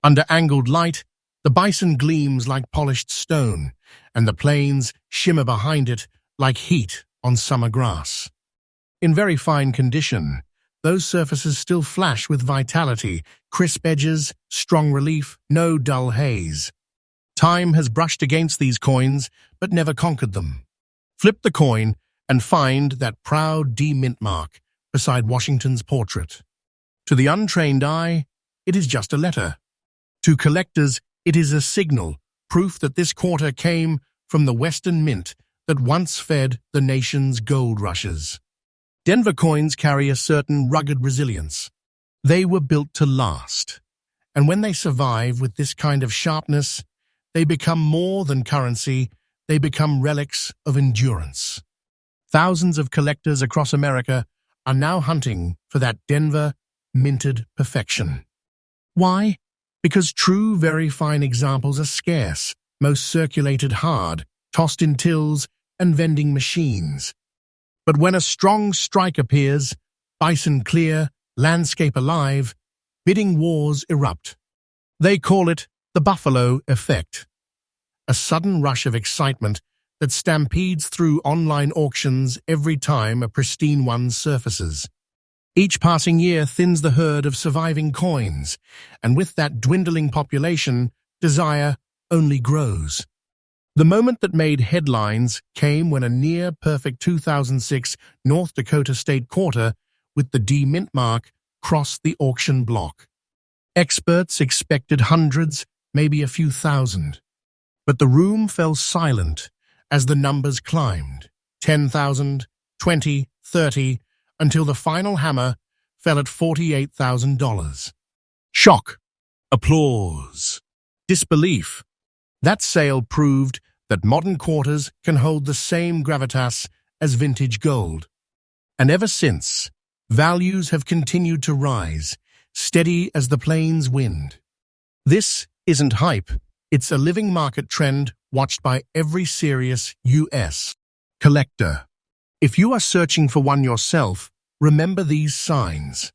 Under angled light, the bison gleams like polished stone, and the plains shimmer behind it like heat on summer grass. In very fine condition, those surfaces still flash with vitality, crisp edges, strong relief, no dull haze. Time has brushed against these coins, but never conquered them. Flip the coin and find that proud D mint mark beside Washington's portrait. To the untrained eye, it is just a letter. To collectors, it is a signal, proof that this quarter came from the Western Mint that once fed the nation's gold rushes. Denver coins carry a certain rugged resilience. They were built to last. And when they survive with this kind of sharpness, they become more than currency, they become relics of endurance. Thousands of collectors across America are now hunting for that Denver minted perfection. Why? Because true, very fine examples are scarce, most circulated hard, tossed in tills and vending machines. But when a strong strike appears, bison clear, landscape alive, bidding wars erupt. They call it the buffalo effect. A sudden rush of excitement that stampedes through online auctions every time a pristine one surfaces. Each passing year thins the herd of surviving coins, and with that dwindling population, desire only grows. The moment that made headlines came when a near-perfect 2006 North Dakota state quarter with the D mint mark crossed the auction block. Experts expected hundreds, maybe a few thousand. But the room fell silent as the numbers climbed, 10,000, 20, 30, until the final hammer fell at $48,000. Shock, applause, disbelief. That sale proved that modern quarters can hold the same gravitas as vintage gold. And ever since, values have continued to rise, steady as the plains wind. This isn't hype. It's a living market trend watched by every serious U.S. collector. If you are searching for one yourself, remember these signs.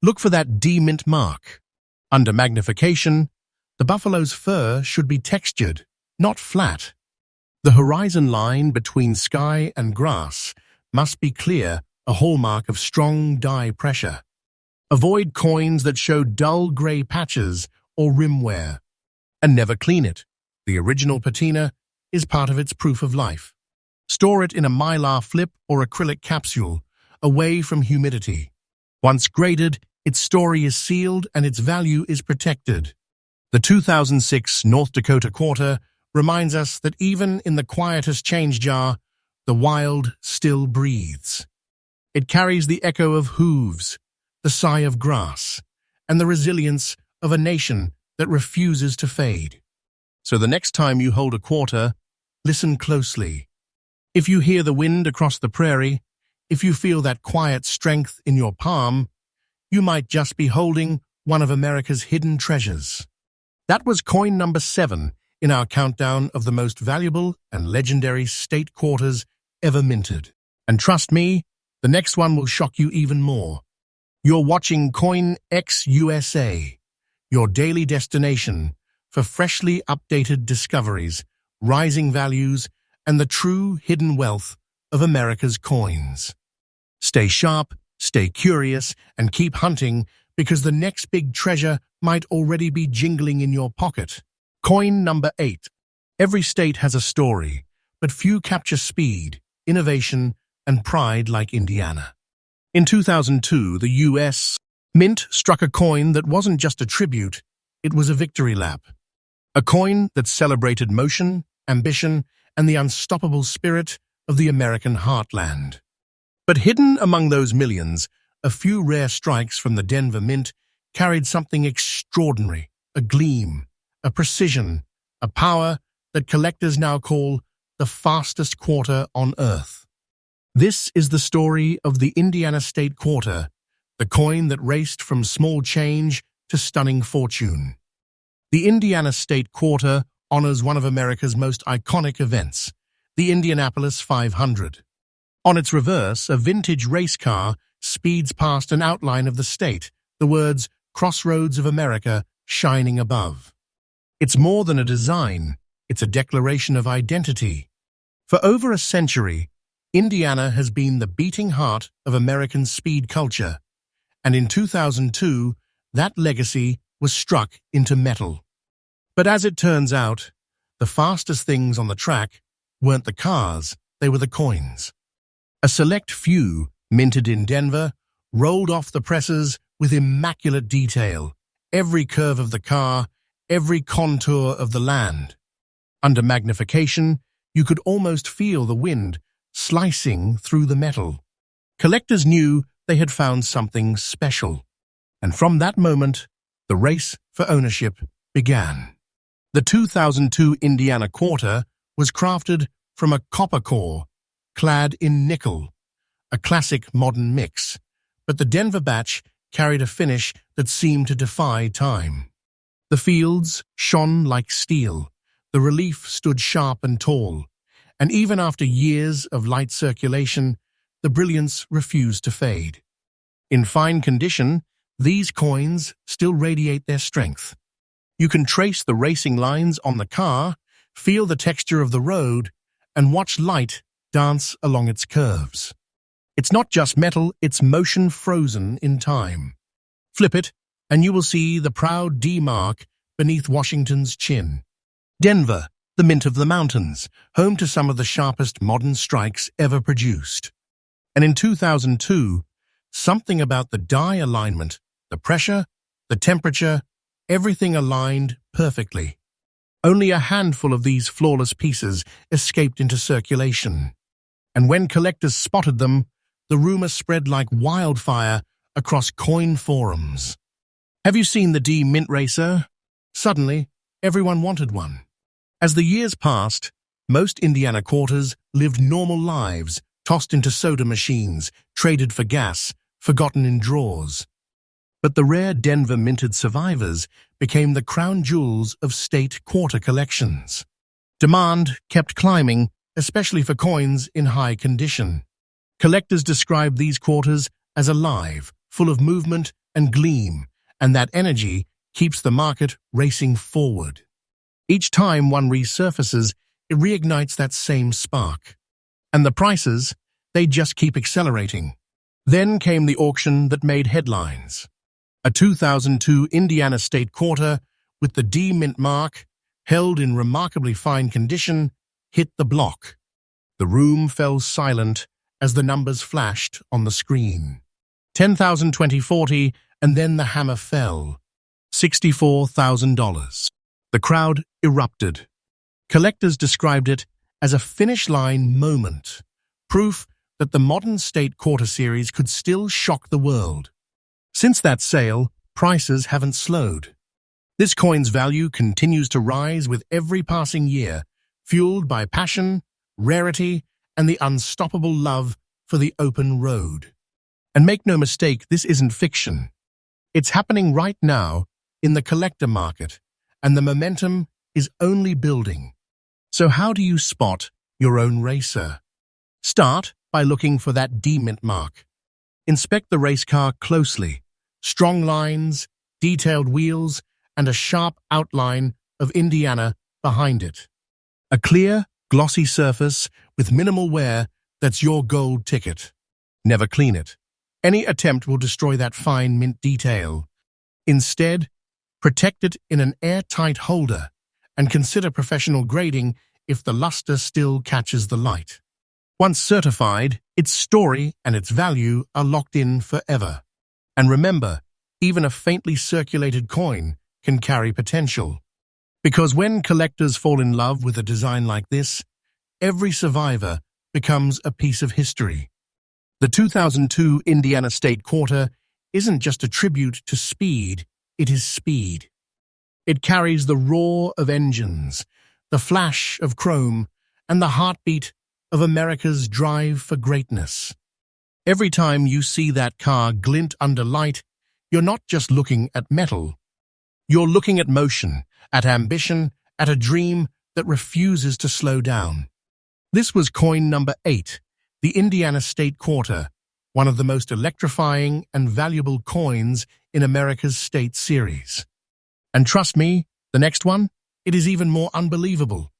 Look for that D mint mark. Under magnification, the buffalo's fur should be textured, not flat. The horizon line between sky and grass must be clear, a hallmark of strong dye pressure. Avoid coins that show dull gray patches or rim wear. And never clean it. The original patina is part of its proof of life. Store it in a mylar flip or acrylic capsule, away from humidity. Once graded, its story is sealed and its value is protected. The 2006 North Dakota quarter reminds us that even in the quietest change jar, the wild still breathes. It carries the echo of hooves, the sigh of grass, and the resilience of a nation that refuses to fade. So the next time you hold a quarter, listen closely. If you hear the wind across the prairie, if you feel that quiet strength in your palm, you might just be holding one of America's hidden treasures. That was coin number 7 in our countdown of the most valuable and legendary state quarters ever minted. And trust me, the next one will shock you even more. You're watching CoinX USA, your daily destination for freshly updated discoveries, rising values, and the true hidden wealth of America's coins. Stay sharp, stay curious, and keep hunting because the next big treasure might already be jingling in your pocket. Coin number 8. Every state has a story, but few capture speed, innovation, and pride like Indiana. In 2002, the U.S. Mint struck a coin that wasn't just a tribute, it was a victory lap. A coin that celebrated motion, ambition, and the unstoppable spirit of the American heartland. But hidden among those millions, a few rare strikes from the Denver Mint carried something extraordinary, a gleam, a precision, a power that collectors now call the fastest quarter on Earth. This is the story of the Indiana State Quarter, the coin that raced from small change to stunning fortune. The Indiana State Quarter honors one of America's most iconic events, the Indianapolis 500. On its reverse, a vintage race car speeds past an outline of the state, the words "Crossroads of America" shining above. It's more than a design, it's a declaration of identity. For over a century, Indiana has been the beating heart of American speed culture, and in 2002, that legacy was struck into metal. But as it turns out, the fastest things on the track weren't the cars, they were the coins. A select few, minted in Denver, rolled off the presses with immaculate detail, every curve of the car, every contour of the land. Under magnification, you could almost feel the wind slicing through the metal. Collectors knew they had found something special, and from that moment, the race for ownership began. The 2002 Indiana quarter was crafted from a copper core, clad in nickel, a classic modern mix, but the Denver batch carried a finish that seemed to defy time. The fields shone like steel, the relief stood sharp and tall, and even after years of light circulation, the brilliance refused to fade. In fine condition, these coins still radiate their strength. You can trace the racing lines on the car, feel the texture of the road, and watch light dance along its curves. It's not just metal, it's motion frozen in time. Flip it, and you will see the proud D mark beneath Washington's chin. Denver, the mint of the mountains, home to some of the sharpest modern strikes ever produced. And in 2002, something about the die alignment, the pressure, the temperature, everything aligned perfectly. Only a handful of these flawless pieces escaped into circulation. And when collectors spotted them, the rumor spread like wildfire across coin forums. Have you seen the D Mint Racer? Suddenly, everyone wanted one. As the years passed, most Indiana quarters lived normal lives, tossed into soda machines, traded for gas, forgotten in drawers. But the rare Denver minted survivors became the crown jewels of state quarter collections. Demand kept climbing, especially for coins in high condition. Collectors describe these quarters as alive, full of movement and gleam, and that energy keeps the market racing forward. Each time one resurfaces, it reignites that same spark. And the prices, they just keep accelerating. Then came the auction that made headlines. A 2002 Indiana State quarter with the D Mint mark, held in remarkably fine condition, hit the block. The room fell silent as the numbers flashed on the screen. 10,000, 20, 40, and then the hammer fell. $64,000. The crowd erupted. Collectors described it as a finish line moment, proof that the modern state quarter series could still shock the world. Since that sale, prices haven't slowed. This coin's value continues to rise with every passing year, fueled by passion, rarity, and the unstoppable love for the open road. And make no mistake, this isn't fiction. It's happening right now in the collector market, and the momentum is only building. So how do you spot your own racer? Start by looking for that D Mint mark. Inspect the race car closely. Strong lines, detailed wheels, and a sharp outline of Indiana behind it. A clear, glossy surface with minimal wear, that's your gold ticket. Never clean it. Any attempt will destroy that fine mint detail. Instead, protect it in an airtight holder and consider professional grading if the luster still catches the light. Once certified, its story and its value are locked in forever. And remember, even a faintly circulated coin can carry potential. Because when collectors fall in love with a design like this, every survivor becomes a piece of history. The 2002 Indiana State Quarter isn't just a tribute to speed, it is speed. It carries the roar of engines, the flash of chrome, and the heartbeat of America's drive for greatness. Every time you see that car glint under light, you're not just looking at metal. You're looking at motion, at ambition, at a dream that refuses to slow down. This was coin number 8, the Indiana State Quarter, one of the most electrifying and valuable coins in America's state series. And trust me, the next one, it is even more unbelievable.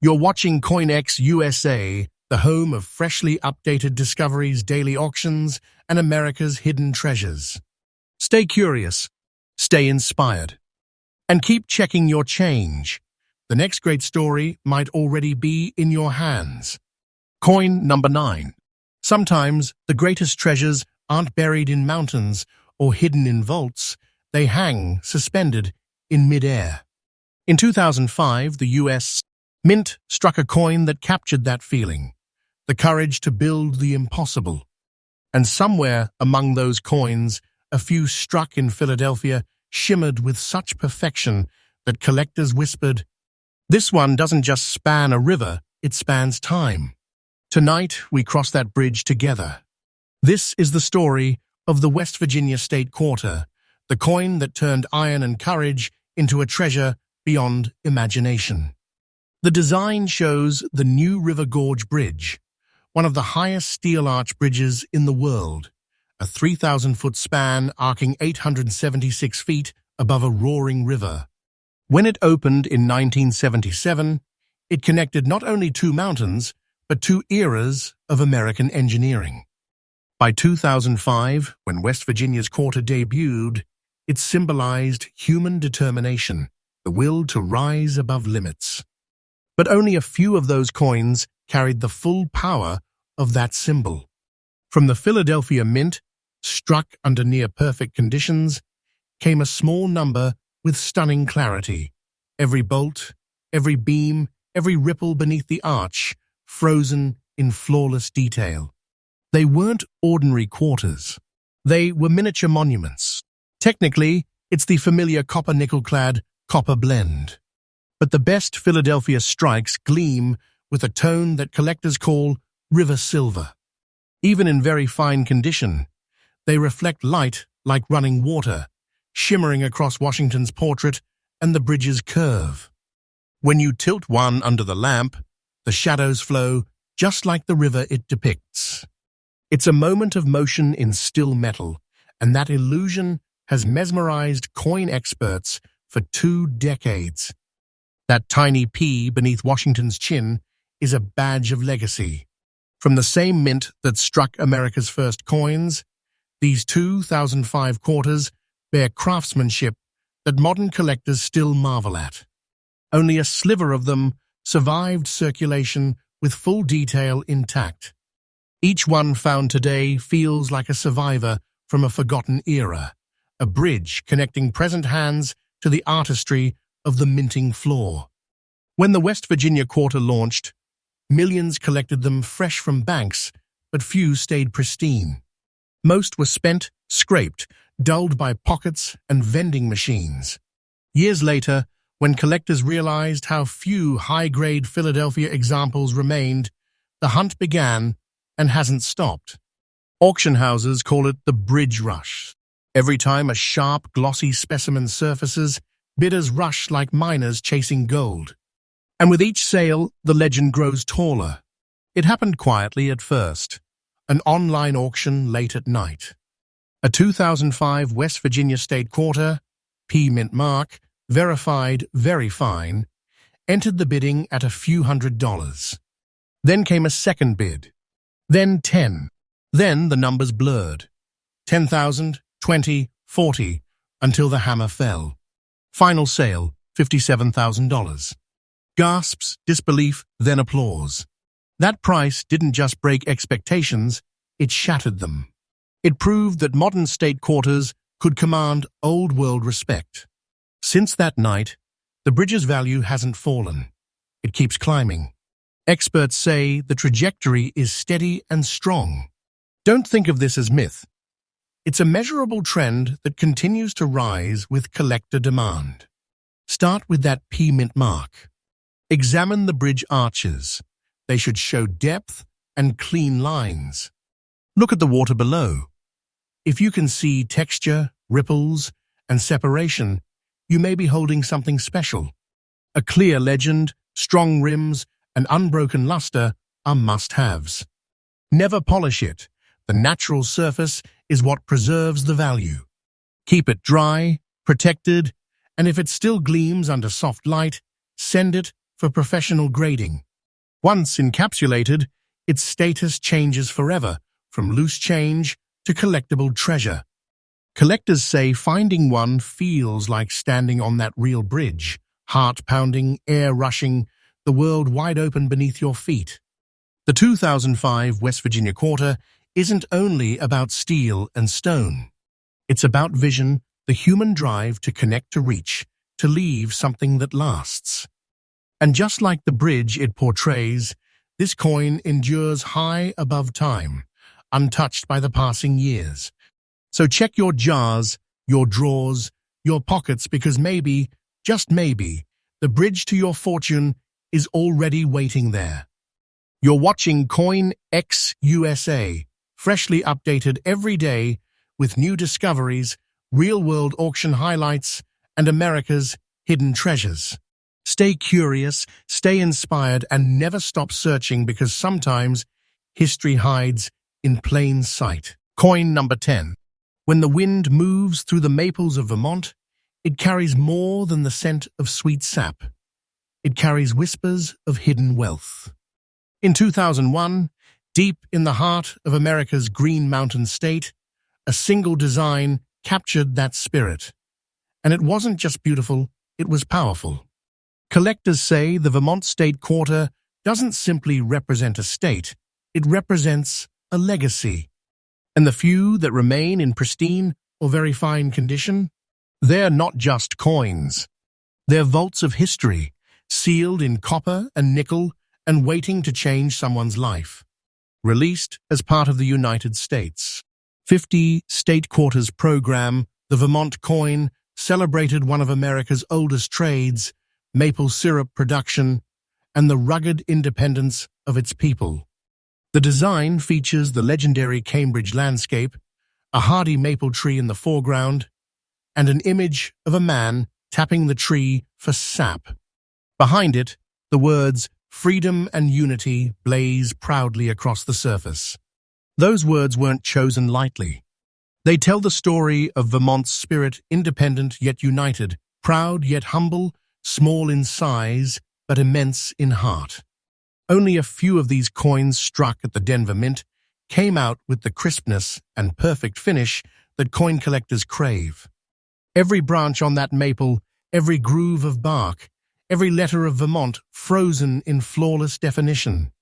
You're watching CoinX USA, the home of freshly updated discoveries, daily auctions, and America's hidden treasures. Stay curious, stay inspired, and keep checking your change. The next great story might already be in your hands. Coin number 9. Sometimes the greatest treasures aren't buried in mountains or hidden in vaults. They hang suspended in midair. In 2005, the U.S. Mint struck a coin that captured that feeling, the courage to build the impossible. And somewhere among those coins, a few struck in Philadelphia shimmered with such perfection that collectors whispered, "This one doesn't just span a river, it spans time." Tonight, we cross that bridge together. This is the story of the West Virginia State Quarter, the coin that turned iron and courage into a treasure beyond imagination. The design shows the New River Gorge Bridge, one of the highest steel arch bridges in the world, a 3,000-foot span arcing 876 feet above a roaring river. When it opened in 1977, it connected not only two mountains, but two eras of American engineering. By 2005, when West Virginia's quarter debuted, it symbolized human determination, the will to rise above limits. But only a few of those coins carried the full power of that symbol. From the Philadelphia Mint, struck under near-perfect conditions, came a small number with stunning clarity. Every bolt, every beam, every ripple beneath the arch, frozen in flawless detail. They weren't ordinary quarters. They were miniature monuments. Technically, it's the familiar copper-nickel-clad copper blend. But the best Philadelphia strikes gleam with a tone that collectors call river silver. Even in very fine condition, they reflect light like running water, shimmering across Washington's portrait and the bridge's curve. When you tilt one under the lamp, the shadows flow just like the river it depicts. It's a moment of motion in still metal, and that illusion has mesmerized coin experts for 2 decades. That tiny P beneath Washington's chin is a badge of legacy. From the same mint that struck America's first coins, these 2005 quarters bear craftsmanship that modern collectors still marvel at. Only a sliver of them survived circulation with full detail intact. Each one found today feels like a survivor from a forgotten era, a bridge connecting present hands to the artistry of the minting floor. When the West Virginia quarter launched, millions collected them fresh from banks, but few stayed pristine. Most were spent, scraped, dulled by pockets and vending machines. Years later, when collectors realized how few high-grade Philadelphia examples remained, the hunt began and hasn't stopped. Auction houses call it the bridge rush. Every time a sharp, glossy specimen surfaces, bidders rush like miners chasing gold. And with each sale, the legend grows taller. It happened quietly at first, an online auction late at night. A 2005 West Virginia State Quarter, P mint mark, verified very fine, entered the bidding at a few $100s. Then came a second bid. Then 10. Then the numbers blurred. 10,000, 20, 40, until the hammer fell. Final sale, $57,000. Gasps, disbelief, then applause. That price didn't just break expectations, it shattered them. It proved that modern state quarters could command old-world respect. Since that night, the bridge's value hasn't fallen. It keeps climbing. Experts say the trajectory is steady and strong. Don't think of this as myth. It's a measurable trend that continues to rise with collector demand. Start with that P mint mark. Examine the bridge arches. They should show depth and clean lines. Look at the water below. If you can see texture, ripples, and separation, you may be holding something special. A clear legend, strong rims, and unbroken luster are must-haves. Never polish it. The natural surface is what preserves the value. Keep it dry, protected, and if it still gleams under soft light, send it for professional grading. Once encapsulated, its status changes forever, from loose change to collectible treasure. Collectors say finding one feels like standing on that real bridge, heart-pounding, air-rushing, the world wide open beneath your feet. The 2005 West Virginia quarter isn't only about steel and stone. It's about vision, the human drive to connect to reach, to leave something that lasts. And just like the bridge it portrays, this coin endures high above time, untouched by the passing years. So check your jars, your drawers, your pockets, because maybe, just maybe, the bridge to your fortune is already waiting there. You're watching CoinX USA, freshly updated every day with new discoveries, real-world auction highlights, and America's hidden treasures. Stay curious, stay inspired, and never stop searching, because sometimes history hides in plain sight. Coin number 10. When the wind moves through the maples of Vermont, it carries more than the scent of sweet sap. It carries whispers of hidden wealth. In 2001, deep in the heart of America's Green Mountain State, a single design captured that spirit. And it wasn't just beautiful, it was powerful. Collectors say the Vermont State Quarter doesn't simply represent a state, it represents a legacy. And the few that remain in pristine or very fine condition, they're not just coins. They're vaults of history, sealed in copper and nickel and waiting to change someone's life. Released as part of the United States 50 State Quarters program, the Vermont coin celebrated one of America's oldest trades, maple syrup production, and the rugged independence of its people. The design features the legendary Cambridge landscape, a hardy maple tree in the foreground, and an image of a man tapping the tree for sap. Behind it, the words "Freedom and Unity" blaze proudly across the surface. Those words weren't chosen lightly. They tell the story of Vermont's spirit, independent yet united, proud yet humble, small in size but immense in heart. Only a few of these coins struck at the Denver Mint came out with the crispness and perfect finish that coin collectors crave. Every branch on that maple, every groove of bark, every letter of Vermont frozen in flawless definition.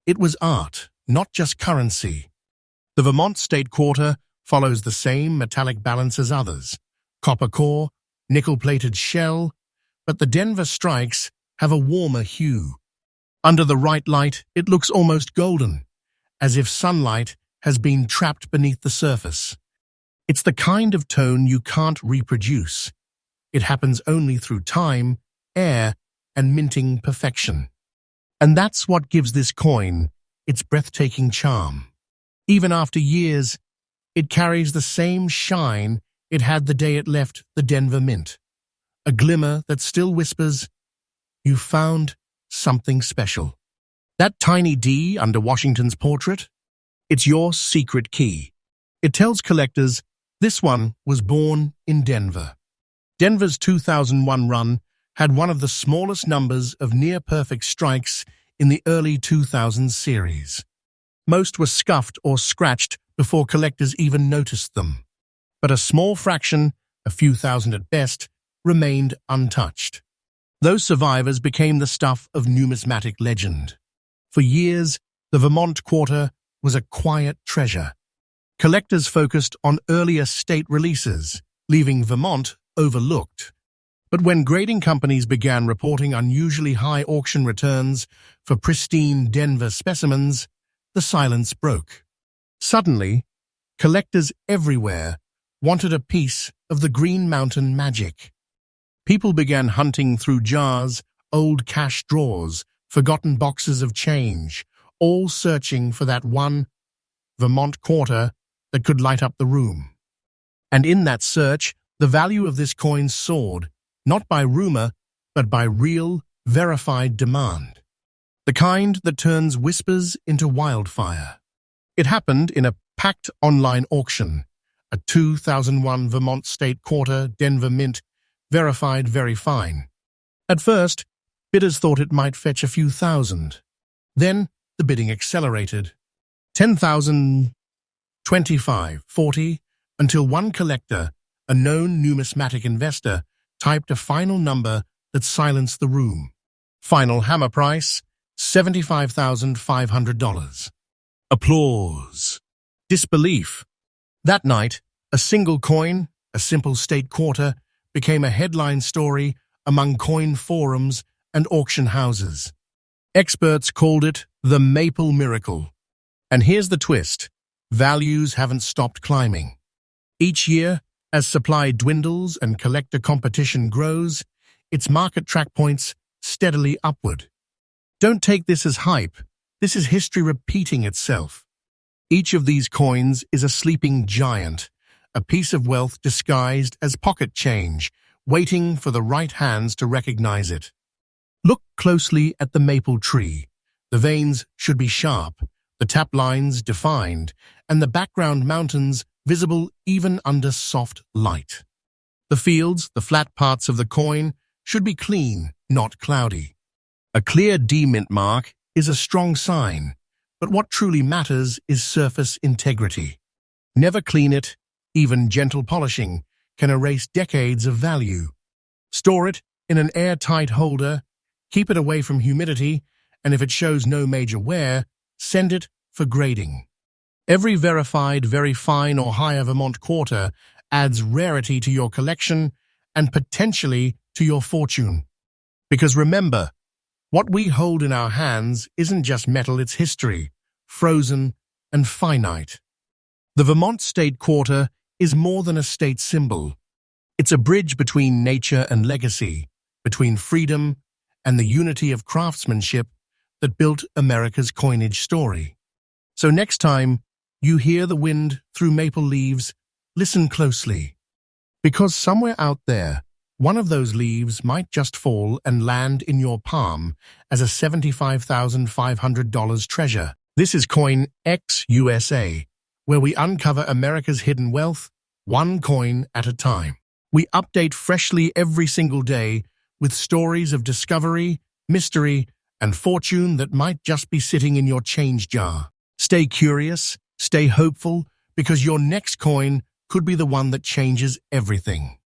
It was art, not just currency. The Vermont State Quarter follows the same metallic balance as others: copper core, nickel-plated shell, but the Denver strikes have a warmer hue. Under the right light, it looks almost golden, as if sunlight has been trapped beneath the surface. It's the kind of tone you can't reproduce. It happens only through time, air, and minting perfection. And that's what gives this coin its breathtaking charm. Even after years, it carries the same shine it had the day it left the Denver Mint. A glimmer that still whispers, "You found something special." That tiny D under Washington's portrait? It's your secret key. It tells collectors this one was born in Denver. Denver's 2001 run had one of the smallest numbers of near-perfect strikes in the early 2000s series. Most were scuffed or scratched before collectors even noticed them. But a small fraction, a few thousand at best, remained untouched. Those survivors became the stuff of numismatic legend. For years, the Vermont Quarter was a quiet treasure. Collectors focused on earlier state releases, leaving Vermont overlooked. But when grading companies began reporting unusually high auction returns for pristine Denver specimens, the silence broke. Suddenly, collectors everywhere wanted a piece of the Green Mountain magic. People began hunting through jars, old cash drawers, forgotten boxes of change, all searching for that one Vermont quarter that could light up the room. And in that search, the value of this coin soared, not by rumor, but by real, verified demand. The kind that turns whispers into wildfire. It happened in a packed online auction. A 2001 Vermont State Quarter Denver Mint verified very fine. At first, bidders thought it might fetch a few thousand. Then, the bidding accelerated. 10,000, 25, 40, until one collector, a known numismatic investor, typed a final number that silenced the room. Final hammer price, $75,500. Applause. Disbelief. That night, a single coin, a simple state quarter, became a headline story among coin forums and auction houses. Experts called it the Maple Miracle. And here's the twist. Values haven't stopped climbing. Each year, as supply dwindles and collector competition grows, its market track points steadily upward. Don't take this as hype. This is history repeating itself. Each of these coins is a sleeping giant, a piece of wealth disguised as pocket change, waiting for the right hands to recognize it. Look closely at the maple tree. The veins should be sharp, the tap lines defined, and the background mountains visible even under soft light. The fields, the flat parts of the coin, should be clean, not cloudy. A clear D-mint mark is a strong sign, but what truly matters is surface integrity. Never clean it, even gentle polishing can erase decades of value. Store it in an airtight holder, keep it away from humidity, and if it shows no major wear, send it for grading. Every verified, very fine or higher Vermont quarter adds rarity to your collection and potentially to your fortune. Because remember, what we hold in our hands isn't just metal, it's history, frozen and finite. The Vermont State Quarter is more than a state symbol. It's a bridge between nature and legacy, between freedom and the unity of craftsmanship that built America's coinage story. So next time you hear the wind through maple leaves, listen closely. Because somewhere out there, one of those leaves might just fall and land in your palm as a $75,500 treasure. This is CoinX USA, where we uncover America's hidden wealth, one coin at a time. We update freshly every single day with stories of discovery, mystery, and fortune that might just be sitting in your change jar. Stay curious, stay hopeful, because your next coin could be the one that changes everything.